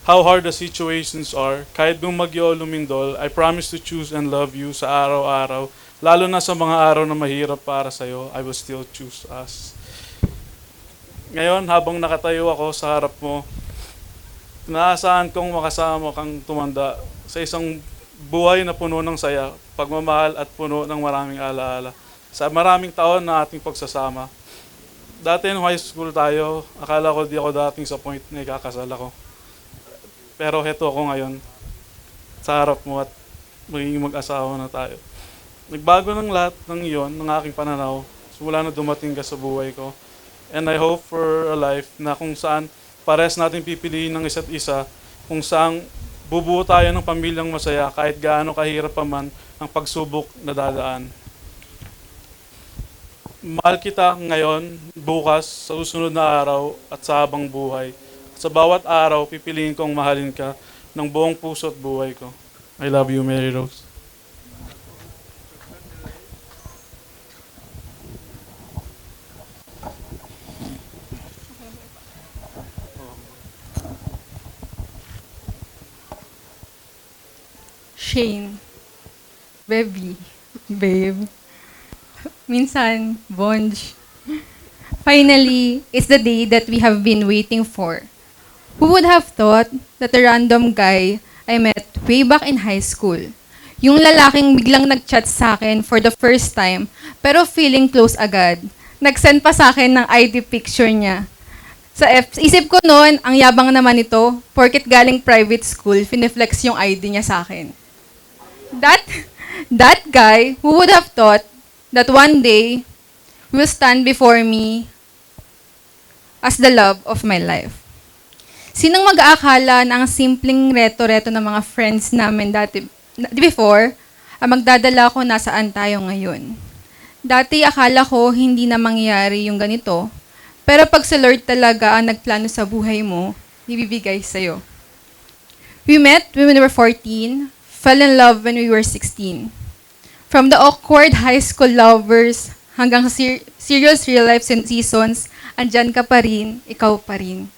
how hard the situations are. Kahit bumagyo o lumindol, I promise to choose and love you sa araw-araw. Lalo na sa mga araw na mahirap para sa'yo, I will still choose us. Ngayon, habang nakatayo ako sa harap mo, naasahan kong makasama kang tumanda sa isang buhay na puno ng saya, pagmamahal at puno ng maraming alaala. Sa maraming taon na ating pagsasama. Dati nung high school tayo, akala ko di ako dating sa point na ikakasal ako. Pero heto ako ngayon, sa harap mo at magiging mag-asawa na tayo. Nagbago ng lahat ng iyon, ng aking pananaw, simula na dumating ka sa buhay ko. And I hope for a life na kung saan pares natin pipiliin ng isa't isa, kung saan bubuo tayo ng pamilyang masaya kahit gaano kahirap pa man ang pagsubok na dadaan. Mahal kita ngayon, bukas, sa susunod na araw at sa habang buhay. Sa bawat araw, pipiliin kong mahalin ka ng buong puso at buhay ko. I love you, Mary Rose.
Shane. Baby. Babe. Minsan, Bonj. Finally, it's the day that we have been waiting for. Who would have thought that a random guy I met way back in high school, yung lalaking biglang nag-chat sa akin for the first time, pero feeling close agad, nag-send pa sa akin ng ID picture niya. Isip ko noon, ang yabang naman ito, porket galing private school, fineflex yung ID niya sa akin. That guy, who would have thought that one day will stand before me as the love of my life. Sinong mag-aakala na ang simpleng reto-reto ng mga friends namin before, ang magdadala ko nasaan tayo ngayon. Dati akala ko hindi na mangyayari yung ganito, pero pag sa Lord talaga ang nagplano sa buhay mo, ibibigay sa'yo. We met when we were 14, fell in love when we were 16. From the awkward high school lovers hanggang sa serious real life seasons, andyan ka pa rin, ikaw pa rin.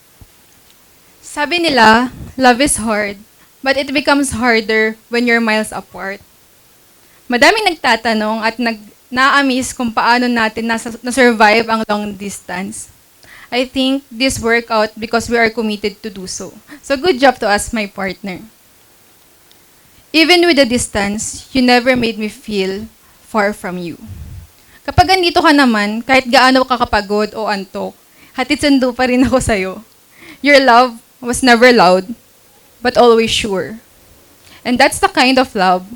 Sabi nila, love is hard, but it becomes harder when you're miles apart. Madaming nagtatanong at na-amaze kung paano natin na-survive ang long distance. I think this worked out because we are committed to do so. So good job to us, my partner. Even with the distance, you never made me feel far from you. Kapag andito ka naman, kahit gaano ka kapagod o antok, hatid sundo pa rin ako sa'yo. Your love was never loud, but always sure. And that's the kind of love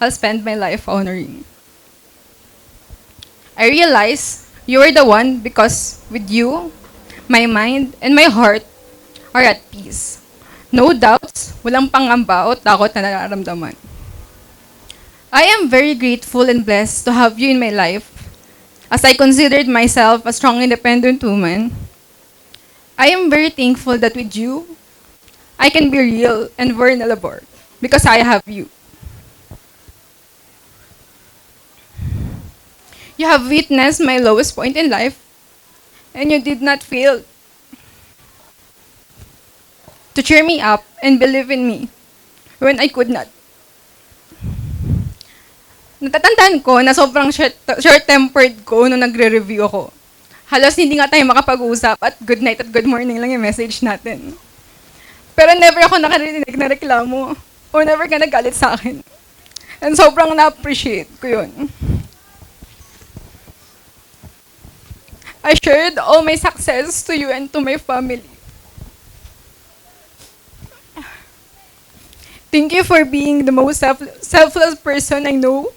I'll spend my life honoring. I realize you are the one because with you, my mind and my heart are at peace. No doubts, walang pangamba o takot na nararamdaman. I am very grateful and blessed to have you in my life. As I considered myself a strong, independent woman, I am very thankful that with you, I can be real and vulnerable because I have you. You have witnessed my lowest point in life, and you did not fail to cheer me up and believe in me when I could not. Natatandaan ko na sobrang short-tempered ko nung nagre-review ako. Halos hindi nga tayo makapag-usap at good night at good morning lang yung message natin. Pero never ako nakarinig na reklamo o never ka nagalit sa akin. And sobrang na-appreciate ko yun. I shared all my success to you and to my family. Thank you for being the most selfless person I know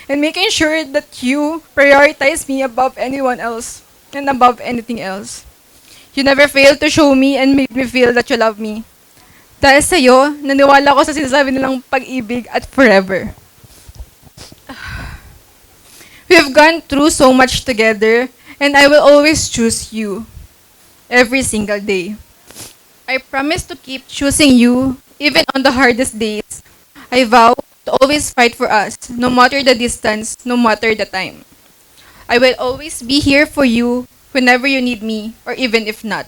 and making sure that you prioritize me above anyone else and above anything else. You never failed to show me and make me feel that you love me. Dahil sa'yo, naniwala ko sa sinasabi nilang pag-ibig at forever. We have gone through so much together, and I will always choose you every single day. I promise to keep choosing you even on the hardest days. I vow to always fight for us, no matter the distance, no matter the time. I will always be here for you whenever you need me, or even if not.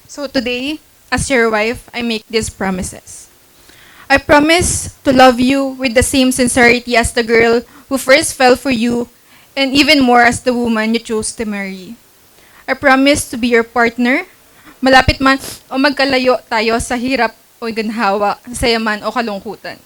So today, as your wife, I make these promises. I promise to love you with the same sincerity as the girl who first fell for you, and even more as the woman you chose to marry. I promise to be your partner, malapit man o magkalayo tayo sa hirap o ginhawa, sa yaman o kalungkutan.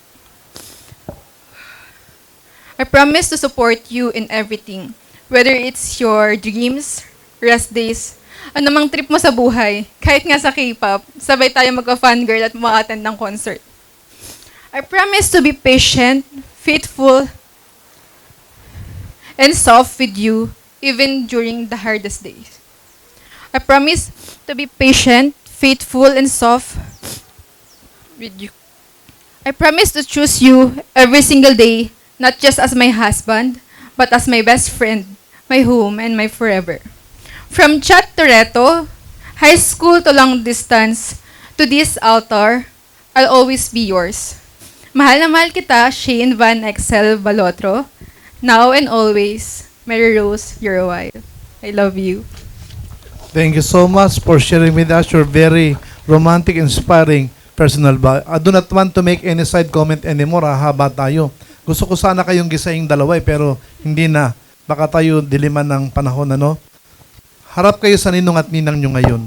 I promise to support you in everything, whether it's your dreams, rest days, anumang trip mo sa buhay, kahit nga sa K-pop, sabay tayo magka-fangirl at ma-attend ng concert. I promise to be patient, faithful, and soft with you, even during the hardest days. I promise to be patient, faithful, and soft with you. I promise to choose you every single day, not just as my husband, but as my best friend, my home, and my forever. From chat to reto, high school to long distance, to this altar, I'll always be yours. Mahal na mahal kita, Shane Van Excel Balotro. Now and always, Mary Rose, your wife. I love you.
Thank you so much for sharing with us your very romantic, inspiring personal I do not want to make any side comment anymore. Haba tayo. Gusto ko sana kayong gisaying dalawa pero hindi na. Baka tayo diliman ng panahon, ano? Harap kayo sa ninong at ninang nyo ngayon.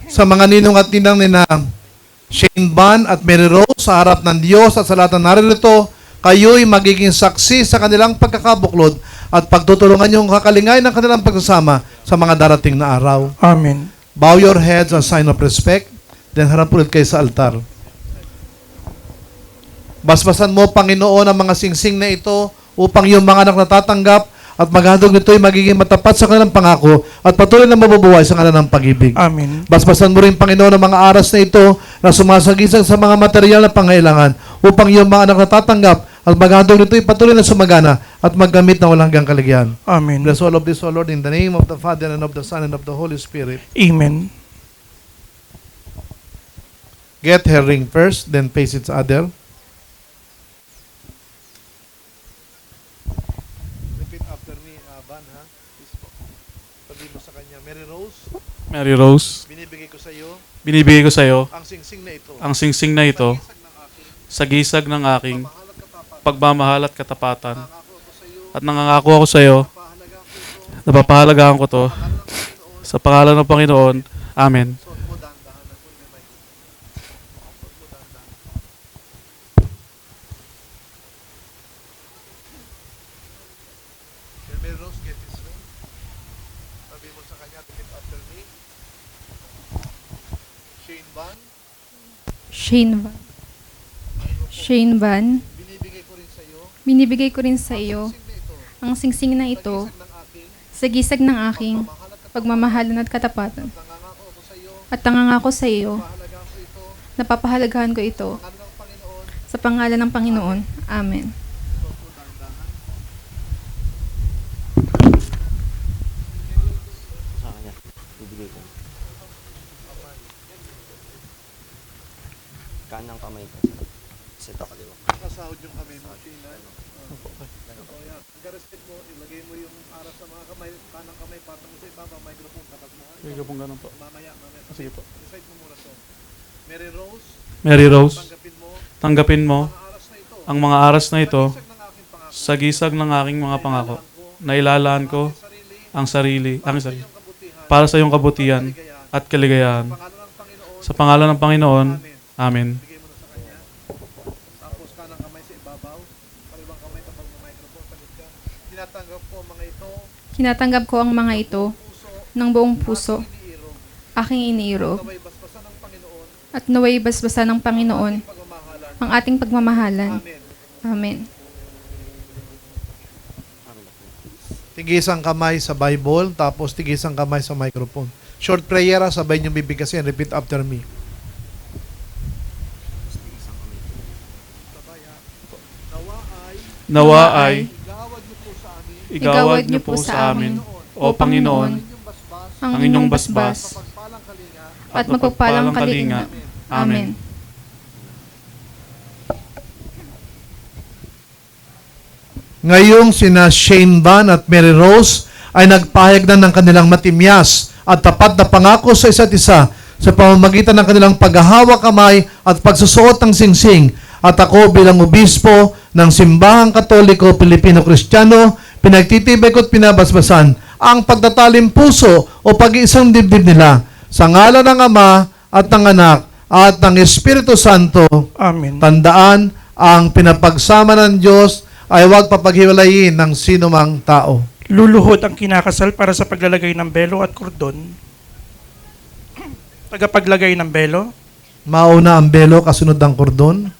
Sa mga ninong at ninang ni na Shane Van at Mary Rose, sa harap ng Diyos at sa lahat ng naririto, kayo'y magiging saksi sa kanilang pagkakabuklod at pagtutulungan yung kakalingay ng kanilang pagsasama sa mga darating na araw.
Amen.
Bow your heads as sign of respect, then harap ulit kayo sa altar. Basbasan mo, Panginoon, ang mga singsing na ito upang yung mga anak natatanggap at maghandog nito'y magiging matapat sa kanilang pangako at patuloy na mabubuhay sa kanilang pag-ibig.
Amen.
Basbasan mo rin, Panginoon, ang mga aras na ito na sumasagisag sa mga material na pangailangan upang yung mga anak natatanggap at maghandog nito'y patuloy na sumagana at maggamit na walang hanggang kaligyan.
Amen.
Bless all of this, O Lord, in the name of the Father and of the Son and of the Holy Spirit.
Amen.
Get her ring first, then face its other. Repeat after me, Van, ha? Sabi mo sa kanya, Mary Rose,
Mary Rose,
binibigay ko sa iyo
binibigay ko sa iyo
ang singsing na ito.
ang singsing na ito sa gisag ng aking pagmamahal at katapatan. at nangangako ako sa iyo, napapahalagahan ko to sa pangalan ng Panginoon. Amen.
Mary Rose, get this ring. Sabi mo sa kanya, repeat after me. Shane Van,
Shane Van. Shane Van,
binibigay ko rin sa iyo
binibigay ko rin sa iyo
ang singsing na ito,
ang singsing na ito
ng aking
sa gisag ng aking
pagmamahal at
pagmamahalan at katapatan.
nangangako ako sa iyo,
At nangangako sa iyo,
pahalagaan ko ito,
napapahalagahan ko ito
ng Panginoon.
sa pangalan ng Panginoon. Amen.
Sa kanya, bibigay ko. Kanang kamay ko. Sa ito kaliwa.
Kasahod yung kamay mo, Shane. Yan. Pagka-respect mo, ilagay mo yung aras sa mga kamay, kanang kamay, patang mo sa ibaba, microphone, tapat mo.
Sige pong ganun po.
Mamaya.
Sige po.
Recite mo muna to. Mary Rose,
Mary Rose,
tanggapin mo
tanggapin mo
ang aras na ito
ang mga aras na ito
sa gisag ng aking pangako.
sa gisag ng aking mga pangako na ilalaan ko
Sarili,
ang sarili
iyong kabutihan,
para sa iyong kabutihan at kaligayahan.
pangalan ng Panginoon,
Sa pangalan ng Panginoon,
Amen.
Amen.
Bigay mo na sa kanya. Tapos kanang kamay sa ibabaw, kaliwang kamay tapos ng microphone, sagot ka. Tinatanggap ko ang mga ito,
Tinatanggap ko ang mga ito
puso,
ng buong puso,
iniirog,
aking iniirog,
naway basbasan ng Panginoon,
at naway basbasan ng Panginoon
pagmamahalan.
ang ating pagmamahalan.
Amen.
Amen.
Tigis ang kamay sa Bible, tapos tigis ang kamay sa microphone. Short prayer, sabay niyong bibigkasin. Repeat after me.
Nawa ay
Igawad niyo po sa amin,
o Panginoon,
ang
ang inyong basbas
at mapagpalang kalinga. Amen.
Ngayong sina Shane Van at Mary Rose ay nagpahayag na ng kanilang matimyas at tapat na pangako sa isa't isa sa pamamagitan ng kanilang paghahawak kamay at pagsusuot ng singsing. At ako bilang obispo ng Simbahang Katoliko Pilipino-Kristiyano, pinagtitibay ko at pinabasbasan ang pagtatalim puso o pag-iisang dibdib nila sa ngalan ng Ama at ng Anak at ng Espiritu Santo.
Amen.
Tandaan, ang pinapagsama ng Diyos ay huwag papaghiwalayin ng sinumang tao.
Luluhod ang kinakasal para sa paglalagay ng belo at kordon. Tagapaglagay ng belo.
Mauna ang belo, kasunod ang kordon.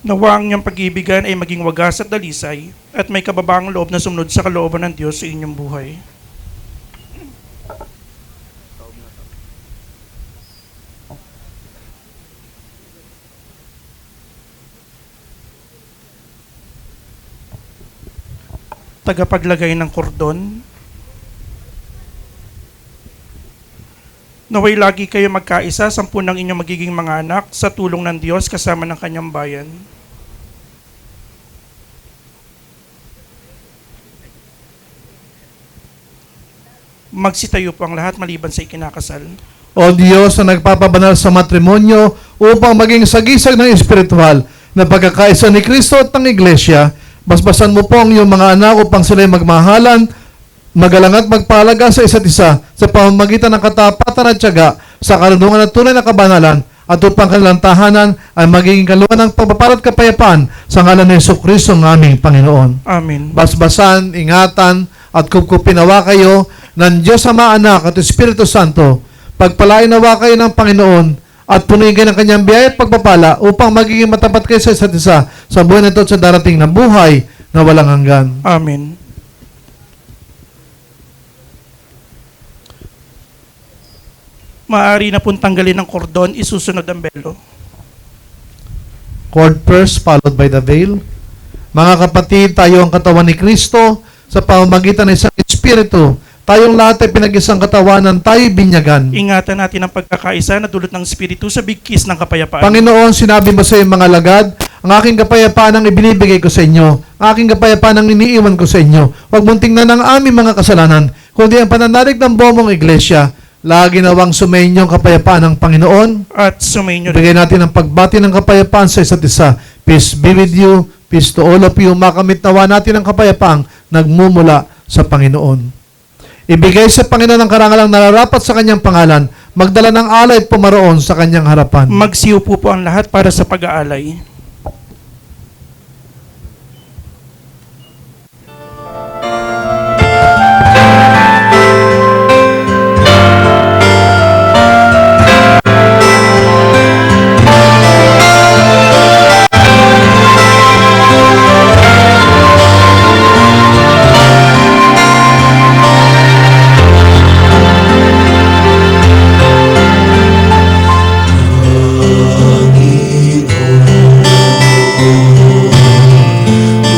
Nawa ang iyong pag-ibigan ay maging wagas at dalisay at may kababaang loob na sumunod sa kalooban ng Diyos sa inyong buhay. Tagapaglagay ng kordon. Naway lagi kayo magkaisa, 10 ng inyong magiging mga anak sa tulong ng Diyos kasama ng kanyang bayan. Magsitayo po ang lahat maliban sa ikinakasal.
O Diyos na nagpapabanal sa matrimonyo upang maging sagisag ng espiritual na pagkakaisa ni Kristo at ng Iglesia, basbasan mo po ang iyong mga anak upang sila'y magmahalan, magalang at magpahalaga sa isa't isa sa pamamagitan ng katapatan at tiyaga sa karunungan at tunay na kabanalan at upang kanilang tahanan ay magiging kaluan ng pagpapala at kapayapaan sa ngalan ni Jesucristo ng aming Panginoon.
Amen.
Basbasan, ingatan at kupkupin nawa kayo ng Diyos Ama, Anak at Espiritu Santo. Pagpalain nawa kayo ng Panginoon at punuin kayo ng kanyang biyaya at pagpapala upang magiging matapat kayo sa isa't isa sa buhay na ito at sa darating na buhay na walang hanggan.
Amen. Maaari na pong tanggalin ng kordon, isusunod ang belo.
Cord first, followed by the veil. Mga kapatid, tayo ang katawan ni Kristo sa pamamagitan ng isang Espiritu. Tayong lahat ay pinag-isang katawanan, tayo binyagan.
Ingatan natin ang pagkakaisa na dulot ng Espiritu sa bigkis ng kapayapaan.
Panginoon, sinabi mo sa iyong mga lagad, ang aking kapayapaan ang ibinibigay ko sa inyo. Ang aking kapayapaan ang iniiwan ko sa inyo. Huwag mong tingnan ang aming mga kasalanan, kundi ang pananalig ng buong mong iglesia. Lagi nawang sumainyo ang kapayapaan ng Panginoon.
At sumainyo rin.
Bigay natin ang pagbati ng kapayapaan sa isa't isa. Peace be with you. Peace to all of you. Makamit nawa natin ang kapayapaang nagmumula sa Panginoon. Ibigay sa Panginoon ang karangalang nararapat sa kanyang pangalan. Magdala ng alay at pumaroon sa kanyang harapan.
Magsiupo po ang lahat para sa pag-aalay.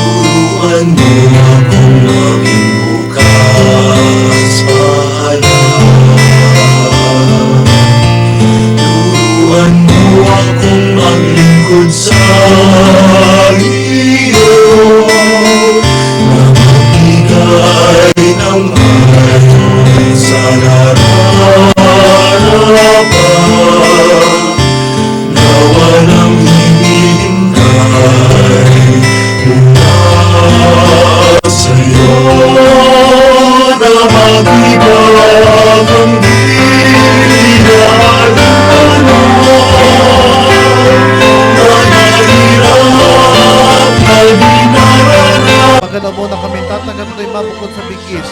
Turuan mo akong maging bukas paalala. Turuan mo akong maglingkod sa iyo, na magbigay ng ayon sa nararapat, na walang hinihintay mula sa'yo, na mag-ibag ang di
Pagkala mo na kami tatanggap ito'y mabukod sa bigkis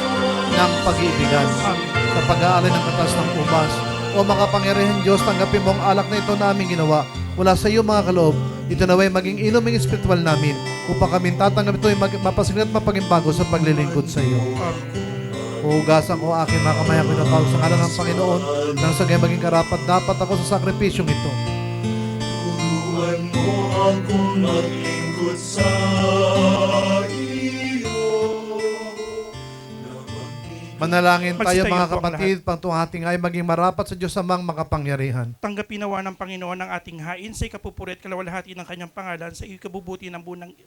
ng pag-iibigan sa pag-aalay ng katas ng ubas. O makapangyarihan Diyos, tanggapin mo ang alak na ito na aming ginawa mula sa iyo mga kaloob. Ito naway maging inuming espiritual namin upang kami tatanggap ito'y mapasigla at mapaging bago sa paglilingkod sa iyo. Huhugasan ko aking mga kamay ako na sa ngalan ng Panginoon nang sa maging karapat dapat ako sa sakripisyong ito.
Turuan mo akong maglingkod sa iyo, na
Manalangin tayo
Magsitayo
mga
po ang
kapatid, pangtuhating ay maging marapat sa Diyos amang makapangyarihan.
Tanggapin nawa ng Panginoon ang ating hain sa ikapupuri at kalawalhati ng kanyang pangalan sa ikabubuti ng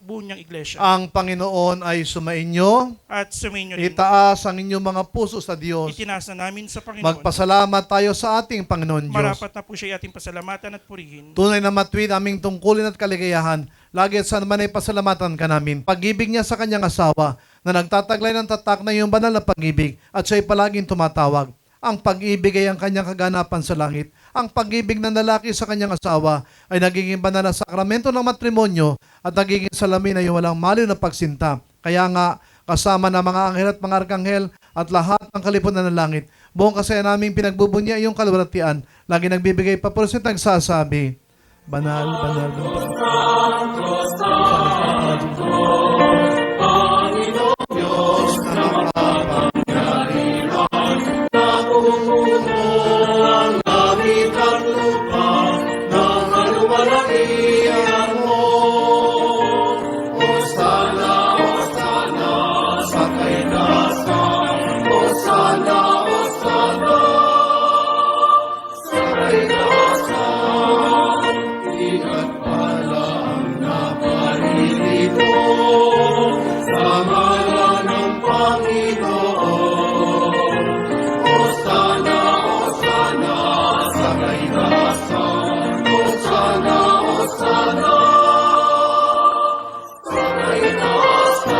buong niyang iglesia.
Ang Panginoon ay sumainyo.
At sumainyo rin.
Itaas ang inyong mga puso sa Diyos.
Itinasa namin sa Panginoon.
Magpasalamat tayo sa ating Panginoon Diyos.
Marapat na po siya ating pasalamatan at purihin.
Tunay na matuwid aming tungkulin at kaligayahan. Lagi at saan man ay pasalamatan ka namin. Pag-ibig niya sa kanyang asawa na nagtataglay ng tatak na iyong banal na pag-ibig at siya'y palaging tumatawag. Ang pag-ibig ay ang kanyang kaganapan sa langit. Ang pag-ibig ng lalaki sa kanyang asawa ay nagiging banal na sakramento ng matrimonyo at nagiging salamin ay walang maliw na pagsinta. Kaya nga, kasama ng mga anghel at mga arkanghel at lahat ng kalipunan ng langit, buong kasaya naming pinagbubunya iyong kalwalhatian, lagi nagbibigay papuri at nagsasabi, Banal, banal, banal. Diyos na makapangyarihan, napumuno ang langit at lupa, ng kaluwalhatian mo. Hosana, Hosana, sa kaitaasan. Hosana, Hosana, sa kaitaasan. Ingat pala ang naparirito sa ngalan ng Panginoon. Hosana, Hosana, sa kaitaasan. Hosana, Hosana, sa kaitaasan.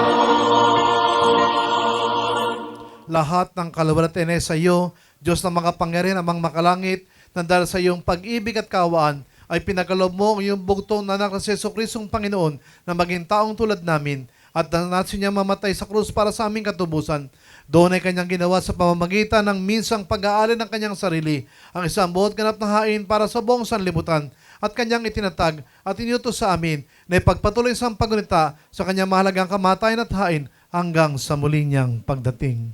Lahat ng kaluwalhatian ay sa iyo, Diyos na makapangyarihan amang makalangit, na dahil sa iyong pag-ibig at kaawaan, ay pinagkaloob mo ang iyong bugtong na anak na si Jesucristong Panginoon na maging taong tulad namin at nanasin niya mamatay sa krus para sa aming katubusan. Doon ay kanyang ginawa sa pamamagitan ng minsang pag-aalay ng kanyang sarili, ang isang buot ganap na hain para sa buong sanlibutan at kanyang itinatag at inutos sa amin na ipagpatuloy sa pagunita sa kanyang mahalagang kamatayan at hain hanggang sa muli niyang pagdating.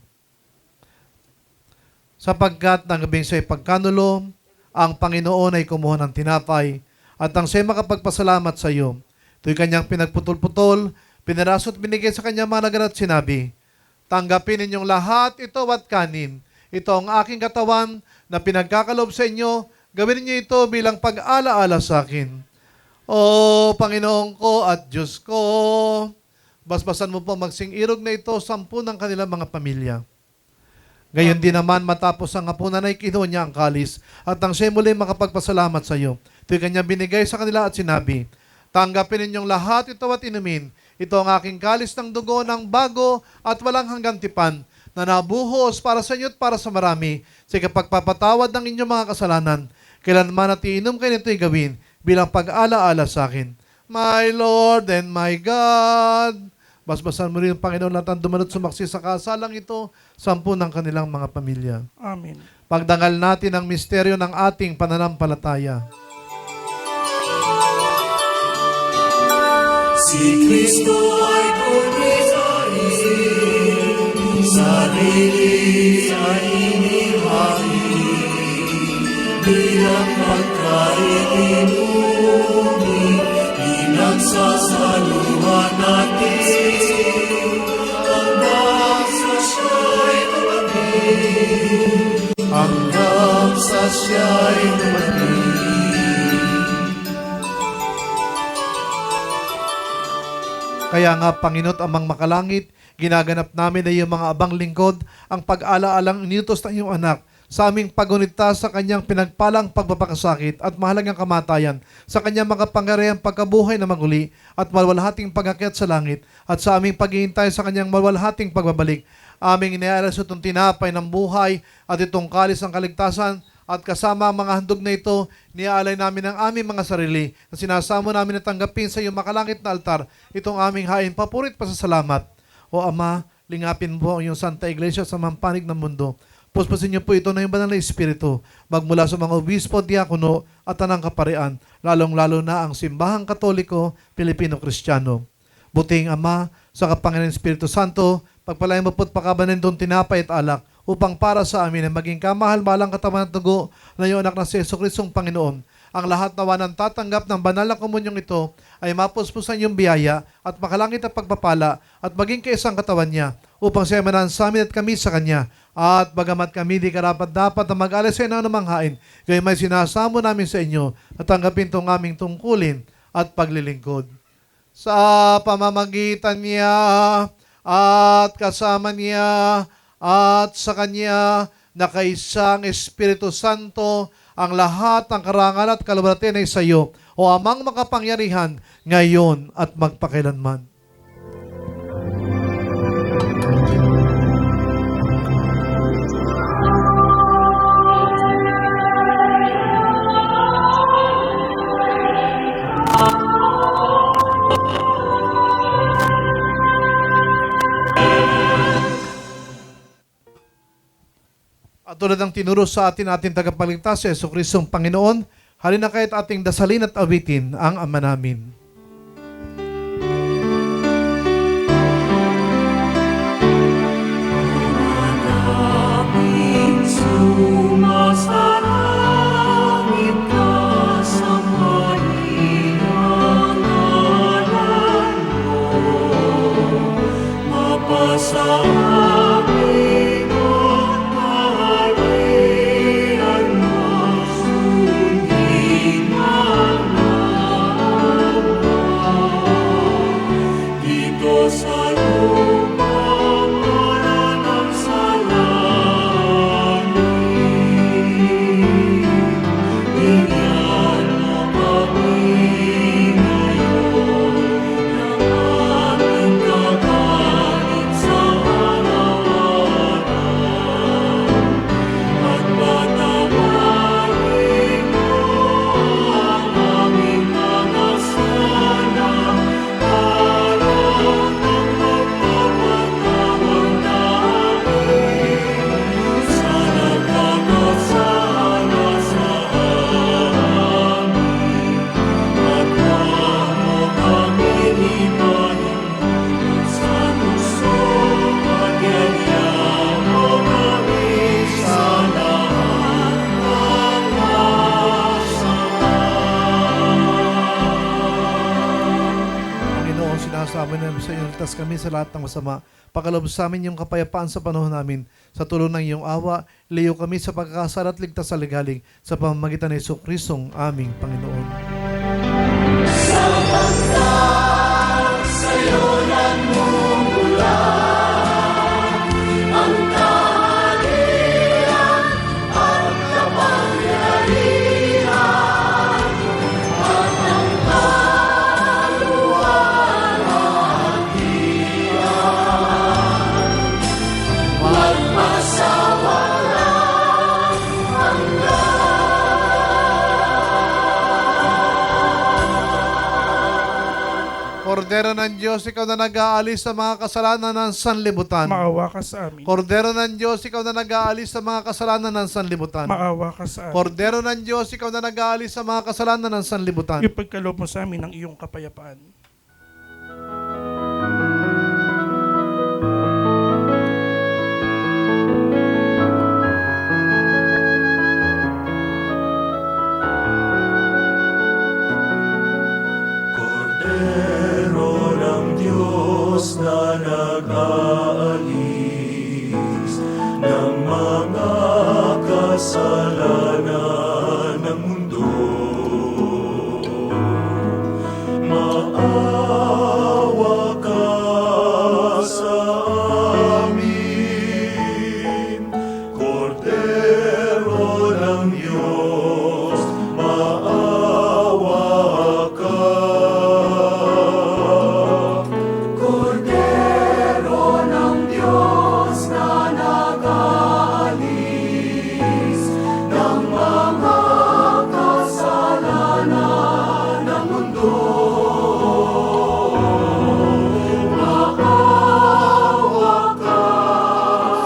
Sapagkat ng gabing siya'y pagkanulo, ang Panginoon ay kumuha ng tinapay at ang siya'y makapagpasalamat sa iyo. Ito'y kanyang pinagputol-putol, pinaraso at binigay sa kanyang mga nagan at sinabi, tanggapin ninyong lahat ito at kanin. Ito ang aking katawan na pinagkakalob sa inyo. Gawin niyo ito bilang pag-alaala sa akin. O Panginoon ko at Diyos ko, basbasan mo po magsing irog na ito 10 ng kanilang mga pamilya. Gayon din naman matapos ang hapunan ay kinuha niya ang kalis at nang siya muli makapagpasalamat sa iyo. Ito'y kanya binigay sa kanila at sinabi, tanggapin ninyong lahat ito at inumin. Ito ang aking kalis ng dugo ng bago at walang hanggang tipan na nabuhos para sa inyo at para sa marami sa kapagpapatawad ng inyong mga kasalanan. Kailanman at iinom kayo nito'y gawin bilang pag-alaala sa akin. My Lord and my God. Basbasan mo rin ang Panginoon lahat ang dumalot sumaksi sa kasalang ito, 10 ng kanilang mga pamilya.
Amen.
Pagdangal natin ang misteryo ng ating pananampalataya.
Si Kristo ay kumitahin, sarili ay inihain, bilang pagkain inumin, pinagsasaluhan natin, hanggang sa siya'y dumating, hanggang sa siya'y dumating.
Kaya nga, Panginoon amang makalangit, ginaganap namin na iyong mga abang lingkod ang pag-alaalang iniutos ng iyong anak sa aming pagunita sa kanyang pinagpalang pagpapakasakit at mahalagang kamatayan, sa kanyang makapangyarihang pagkabuhay na maguli at malwalhating pag-akyat sa langit, at sa aming paghihintay sa kanyang malwalhating pagbabalik. Aming inialas itong tinapay ng buhay at itong kalis ng kaligtasan, at kasama ang mga handog na ito, niaalay namin ang aming mga sarili na sinasamo namin na tanggapin sa iyong makalangit na altar itong aming hain papurit pasasalamat. O Ama, lingapin mo ang iyong Santa Iglesia sa mampanig ng mundo. Puspusin niyo po ito na yung banal na Espiritu, magmula sa mga obispo, diakono at tanang kaparian, lalong-lalo na ang simbahang Katoliko, Pilipino-Kristiyano. Buting Ama, sa kapangyarihan ng Espiritu Santo, pagpalain mo po't pakabanin doon tinapay at alak, upang para sa amin ay maging kamahal-malang katawan at dugo na iyong anak na si Jesucristong Panginoon. Ang lahat nawa ng tatanggap ng banal na komunyong ito ay mapuspusan yung biyaya at makalangit na pagpapala at maging kaisang katawan niya, upang siya manan sa amin at kami sa Kanya. At bagamat kami di karapat-dapat na mag-alis sa inyo ng manghain, gayon may sinasamo namin sa inyo na tanggapin itong aming tungkulin at paglilingkod. Sa pamamagitan niya at kasama niya at sa Kanya na kaisang Espiritu Santo, ang lahat ng karangal at kalwalhatian ay sa iyo, o Amang makapangyarihan, ngayon at magpakailanman. At tulad ng tinuro sa atin ating tagapagligtas si Jesucristong Panginoon, halina kaya't ating dasalin at awitin ang Ama namin.
Sumasalangit ka sa mahinang ngalan mo, mapasa amin ang kaharian mo, sundin ang loob mo. Dito sa lupa, maralang sa bigyan mo kami ngayon ng aming kakanin sa araw-araw, at patawarin mo ang aming mga sala, araw ng magpapatawag namin sa nagkakasala sa amin, at huwag mo kami ipahimutin sa gusto, at yanyan mo kami sa lahat ng masama.
Panginoon, sinasama namin sa iyo, ligtas kami sa lahat ng masama. Pakalob sa amin yung kapayapaan sa panahon namin. Sa tulong ng iyong awa, liyo kami sa pagkakasala at ligtas sa ligalig sa pamamagitan ni Jesucristong aming Panginoon.
Sa'yo nagmumula ang kaharian.
Kordero ng Diyos, ikaw na nag-aalis sa mga kasalanan ng sanlibutan.
Maawa ka sa amin.
Kordero ng Diyos, ikaw na nag-aalis sa mga kasalanan ng sanlibutan.
Maawa ka sa amin.
Kordero ng Diyos, ikaw na nag-aalis sa mga kasalanan ng sanlibutan.
Ipagkaloob mo sa amin ang iyong kapayapaan.
Kordero ng Diyos na nag-aalis ng mga kasalanan ng mundo. Maawa ka sa amin, Kordero ng Diyos, maawa ka. Kordero ng Diyos na nag-aalis ng mga kasalanan ng mundo. Maawa ka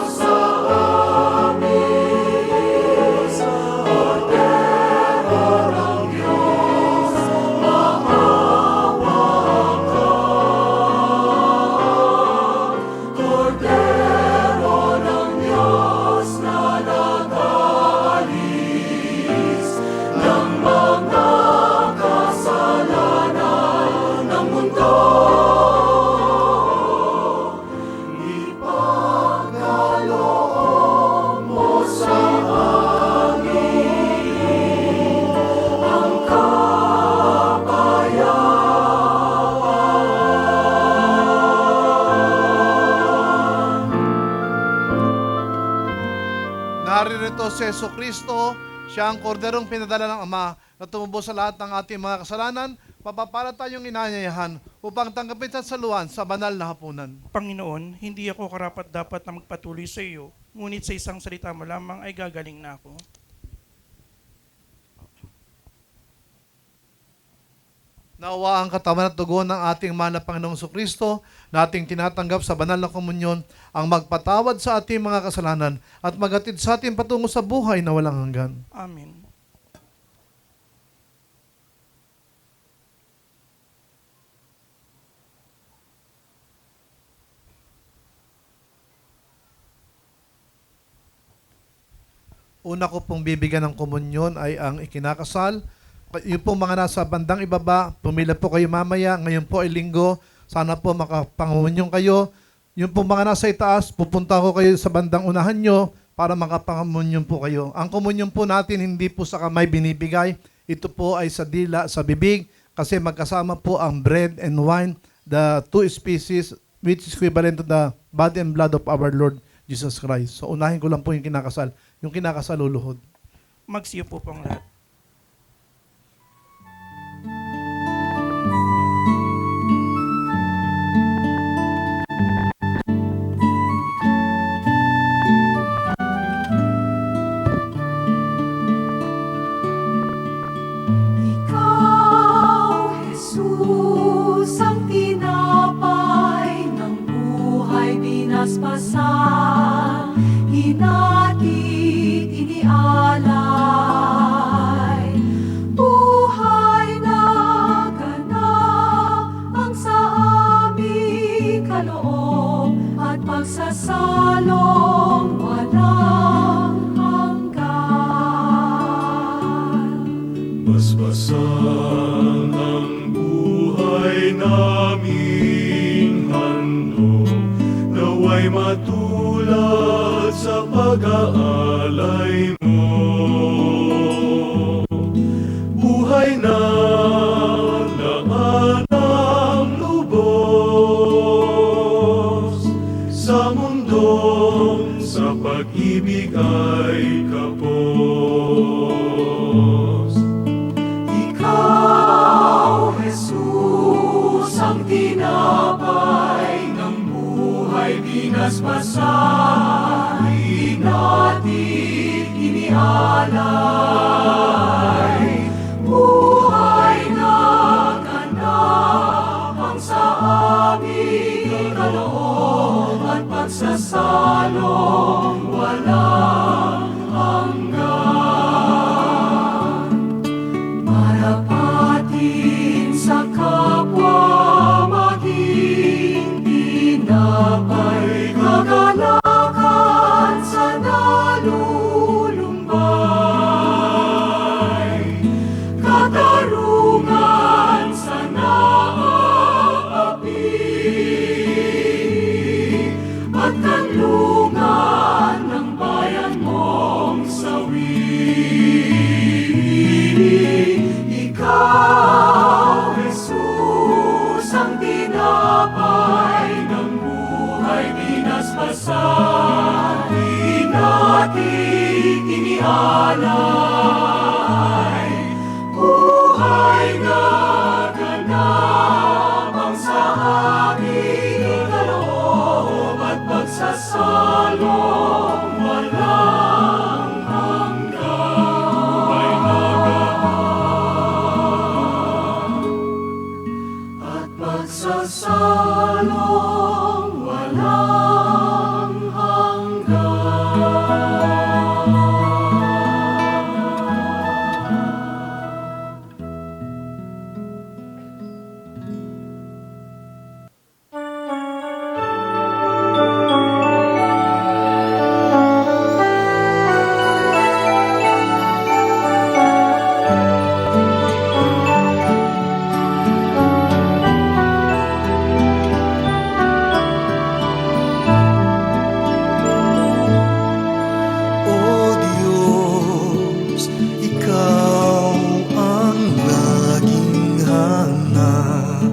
sa amin, Kordero ng Diyos, maawa ka. Kordero ng Diyos na nag-aalis ng mga kasalanan ng mundo. Ipagkaloob mo sa amin ang kapayapaan.
Naririto si Yesu Kristo, siya ang korderong pinadala ng Ama na tumubos sa lahat ng ating mga kasalanan, mapapala tayong inanyayahan upang tanggapin sa saluhan sa banal na hapunan.
Panginoon, hindi ako karapat-dapat na magpatuloy sa iyo, ngunit sa isang salita mo lamang ay gagaling na ako.
Nawa ang katawan at dugo ng ating mahal na Panginoong Kristo na ating tinatanggap sa banal na komunyon ang magpatawad sa ating mga kasalanan at magatid sa ating patungo sa buhay na walang hanggan.
Amen.
Una ko pong bibigyan ng komunyon ay ang ikinakasal. Yung pong mga nasa bandang ibaba, pumila po kayo mamaya. Ngayon po ay linggo. Sana po makapangumunyon kayo. Yung pong mga nasa itaas, pupunta ko kayo sa bandang unahan nyo para makapangumunyon po kayo. Ang komunyon po natin hindi po sa kamay binibigay. Ito po ay sa dila, sa bibig. Kasi magkasama po ang bread and wine, the two species which is equivalent to the body and blood of our Lord Jesus Christ. So unahin ko lang po yung kinakasal. Yung kinakasal luluhod.
Magsiyo po pong lahat.
Ikaw, Jesus, ang tinapay ng buhay binaspasan, hinatid, inialay. Buhay na ganap ang sa aming kaloob at pagsasalong walang hanggan. Basbasan ang buhay naming handog, naway matulad sa pag-aalay mo. Buhay na laanang lubos sa mundong sa pag-ibig ay kapos. Ikaw, Jesus, ang tinapay ng buhay binasbasan, alay. Buhay na ganapang sa aming kaloob at pagsasalong walang hanggan. Marapatin sa kapwa maging tinapay, kagalakan sa nalulumbay, katarungan sa naaapi, at kanlungan ng bayan mong sawi. Ikaw, Jesus, ang tinapay ng buhay binasbasan, di natin inialay. Buhay na ganapang sa aming kaloob at pagsasalong walang hanggan. At pagsasalong walang hanggan.
O Diyos, Ikaw ang laging hanap.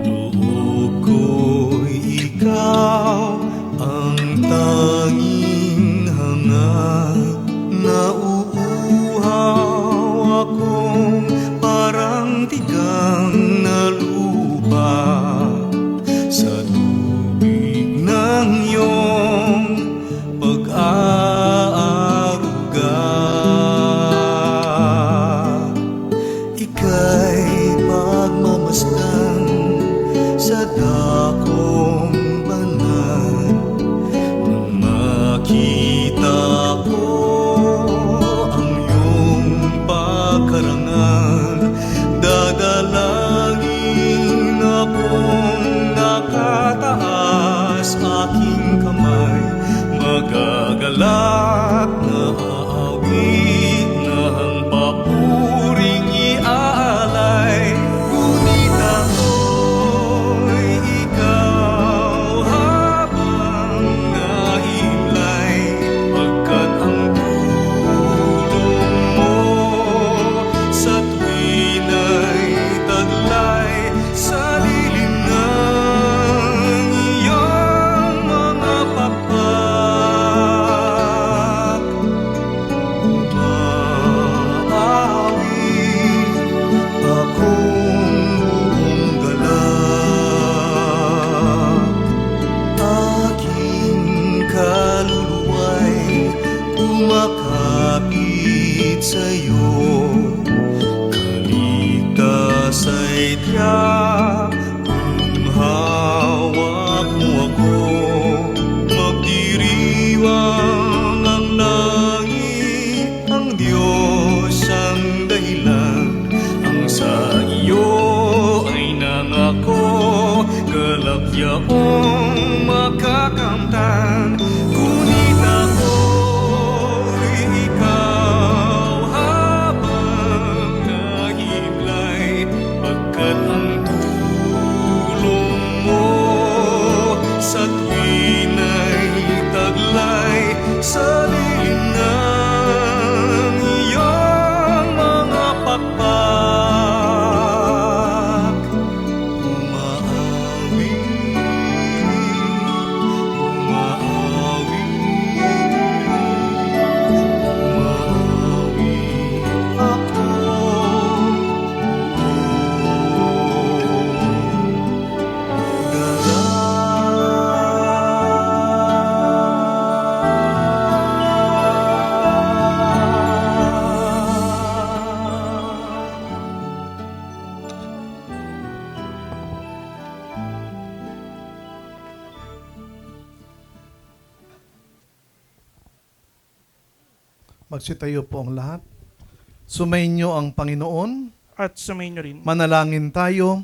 Loob ko'y Ikaw ang tanging hangad. Nauuhaw akong parang tigang na lupa sa tubig ng iyong pag-aaruga. Ika'y pagmamasdan sa dakong banal. Nang makita ko ang iyong pagkarangal, dadalangin akong nakataas aking kamay, magagalak na aawit na ang papuring iaalay. Ngunit ako'y ikaw habang nahimlay, pagkat ang tulong mo sa tuwina'y taglay sa lilim ng iyong mga pakpak. Umaawit akong buong galak, aking kaluluwa'y kumakapit sa'yo. Kaligtas ay tiyak kung hawak mo ako. Magdiriwang ang langit, ang Diyos ang dahilan. Ang sa iyo ay nangako, galak yaong makakamtan. Ngunit ako'y ikaw habang nahimlay, pagkat ang
Magsitayo po ang lahat. Sumainyo ang Panginoon.
At sumayin niyo rin.
Manalangin tayo.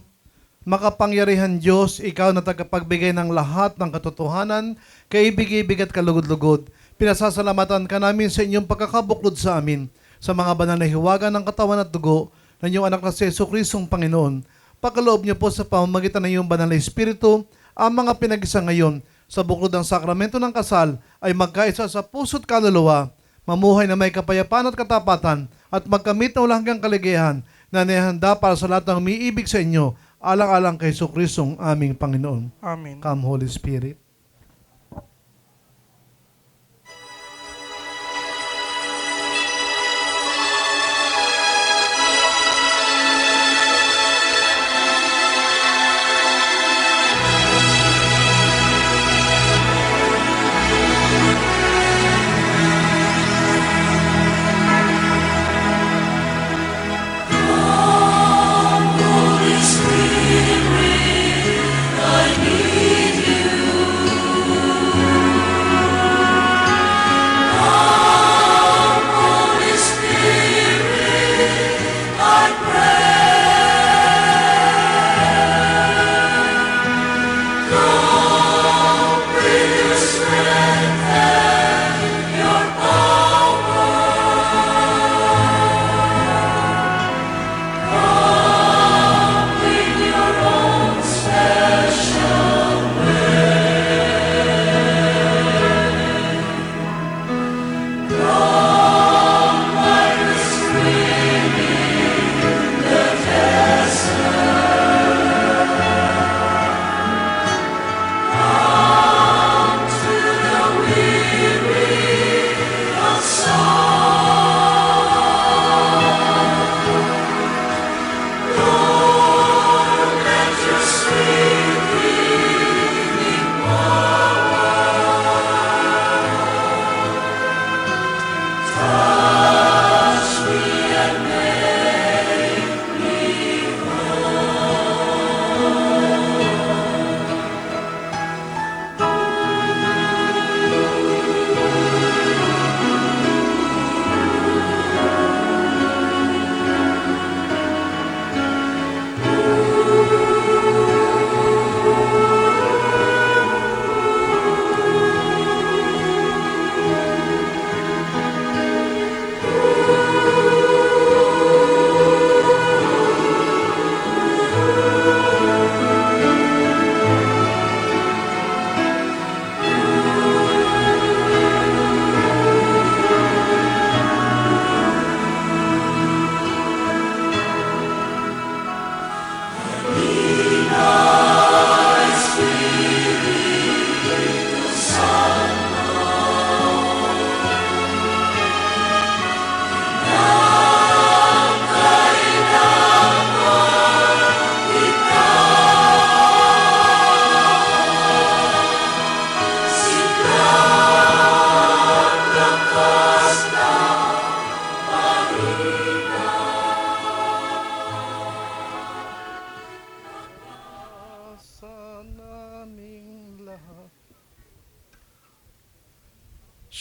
Makapangyarihan Diyos, ikaw na tagapagbigay ng lahat ng katotohanan, kaibig-ibig at kalugod-lugod. Pinasasalamatan ka namin sa inyong pagkakabuklod sa amin, sa mga banal na hiwaga ng katawan at dugo ng inyong anak na si Jesucristong Panginoon. Pagkaloob niyo po sa pamamagitan ng iyong banal na Espiritu, ang mga pinag-isa ngayon sa buklod ng sakramento ng kasal ay magkaisa sa puso't kaluluwa, mamuhay na may kapayapaan at katapatan at magkamit na walang hanggang kaligayahan na nihanda para sa lahat ng umiibig sa inyo, alang-alang kay Jesucristong aming Panginoon.
Amen.
Come, Holy Spirit.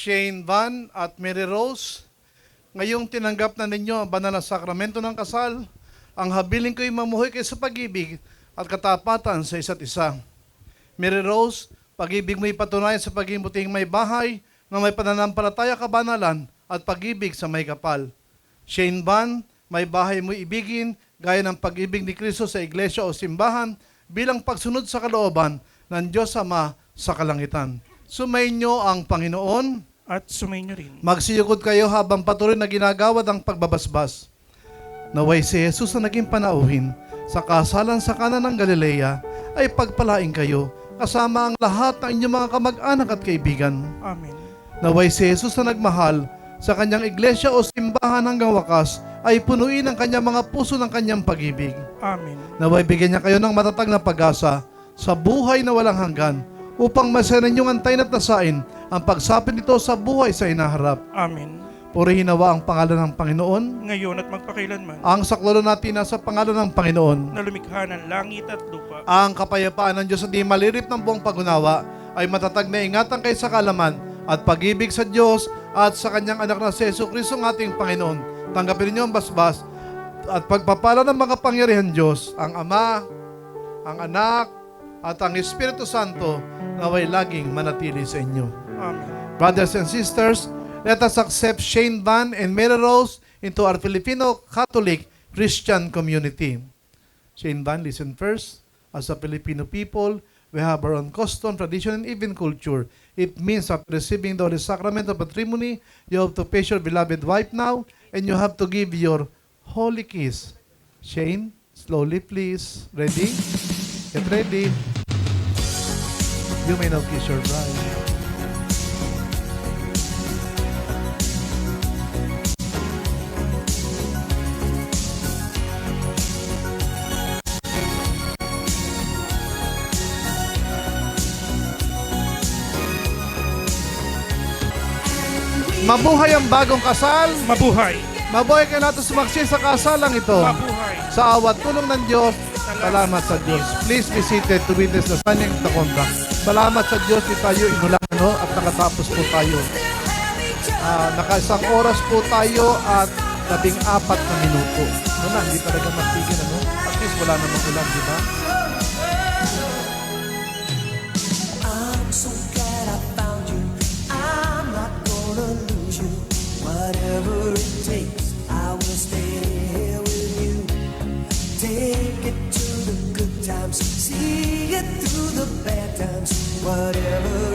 Shane Van at Mary Rose, ngayong tinanggap na ninyo ang banal na sakramento ng kasal, ang habiling ko'y mamuhay kayo sa pag-ibig at katapatan sa isa't isa. Mary Rose, pag-ibig mo'y patunayan sa pagiging buting may bahay na may pananampalataya, kabanalan at pag-ibig sa may kapal. Shane Van, may bahay mo'y ibigin gaya ng pag-ibig ni Kristo sa iglesia o simbahan bilang pagsunod sa kalooban ng Diyos Ama sa kalangitan. Sumainyo ang Panginoon.
At sumayin niyo rin.
Magsiyukod kayo habang patuloy na ginagawad ang pagbabasbas. Naway si Jesus na naging panauhin sa kasalan sa kanan ng Galilea ay pagpalain kayo kasama ang lahat ng inyong mga kamag-anak at kaibigan.
Amen.
Naway si Jesus na nagmahal sa kanyang iglesia o simbahan hanggang wakas ay punuin ang kanyang mga puso ng kanyang pag-ibig.
Amen.
Naway bigyan niya kayo ng matatag na pag-asa sa buhay na walang hanggan upang masaya ninyong antayin at nasain ang pagsapit nito sa buhay sa inaharap.
Amen.
Purihin nawa ang pangalan ng Panginoon.
Ngayon at magpakailanman.
Ang saklolo natin nasa pangalan ng Panginoon.
Na lumikha ng langit at lupa.
Ang kapayapaan ng Diyos na di malirip ng buong pag-unawa ay matatag na ingatan kayo sa kalaman at pag-ibig sa Diyos at sa kanyang anak na si Jesucristo ng ating Panginoon. Tanggapin ninyo ang basbas at pagpapala ng makapangyarihan Diyos, ang Ama, ang Anak, at ang Espiritu Santo naway laging manatili sa inyo.
Amen.
Brothers and sisters, let us accept Shane Van and Mary Rose into our Filipino Catholic Christian community. Shane Van, listen first. As a Filipino people, we have our own custom, tradition, and even culture. It means after receiving the Holy Sacrament of Matrimony, you have to face your beloved wife now, and you have to give your holy kiss. Shane, slowly please. Ready? Get ready. You may now kiss your bride. Mabuhay ang bagong kasal.
Mabuhay!
Mabuhay kayo natin sumaksi sa kasalang ito.
Mabuhay!
Sa awat tulong ng Diyos, salamat sa Diyos. Please be seated to witness the signing of the contract. Salamat sa Diyos, di tayo inulan at nakatapos po tayo. Naka-isang oras po tayo at 14 na minuto. Hindi talaga magtigil, At least wala namang ulan, di ba?
I'm so glad I found you. I'm not gonna lose you. Whatever it takes, I will stay here with you. Take it to the good times, see it through the bad times. Whatever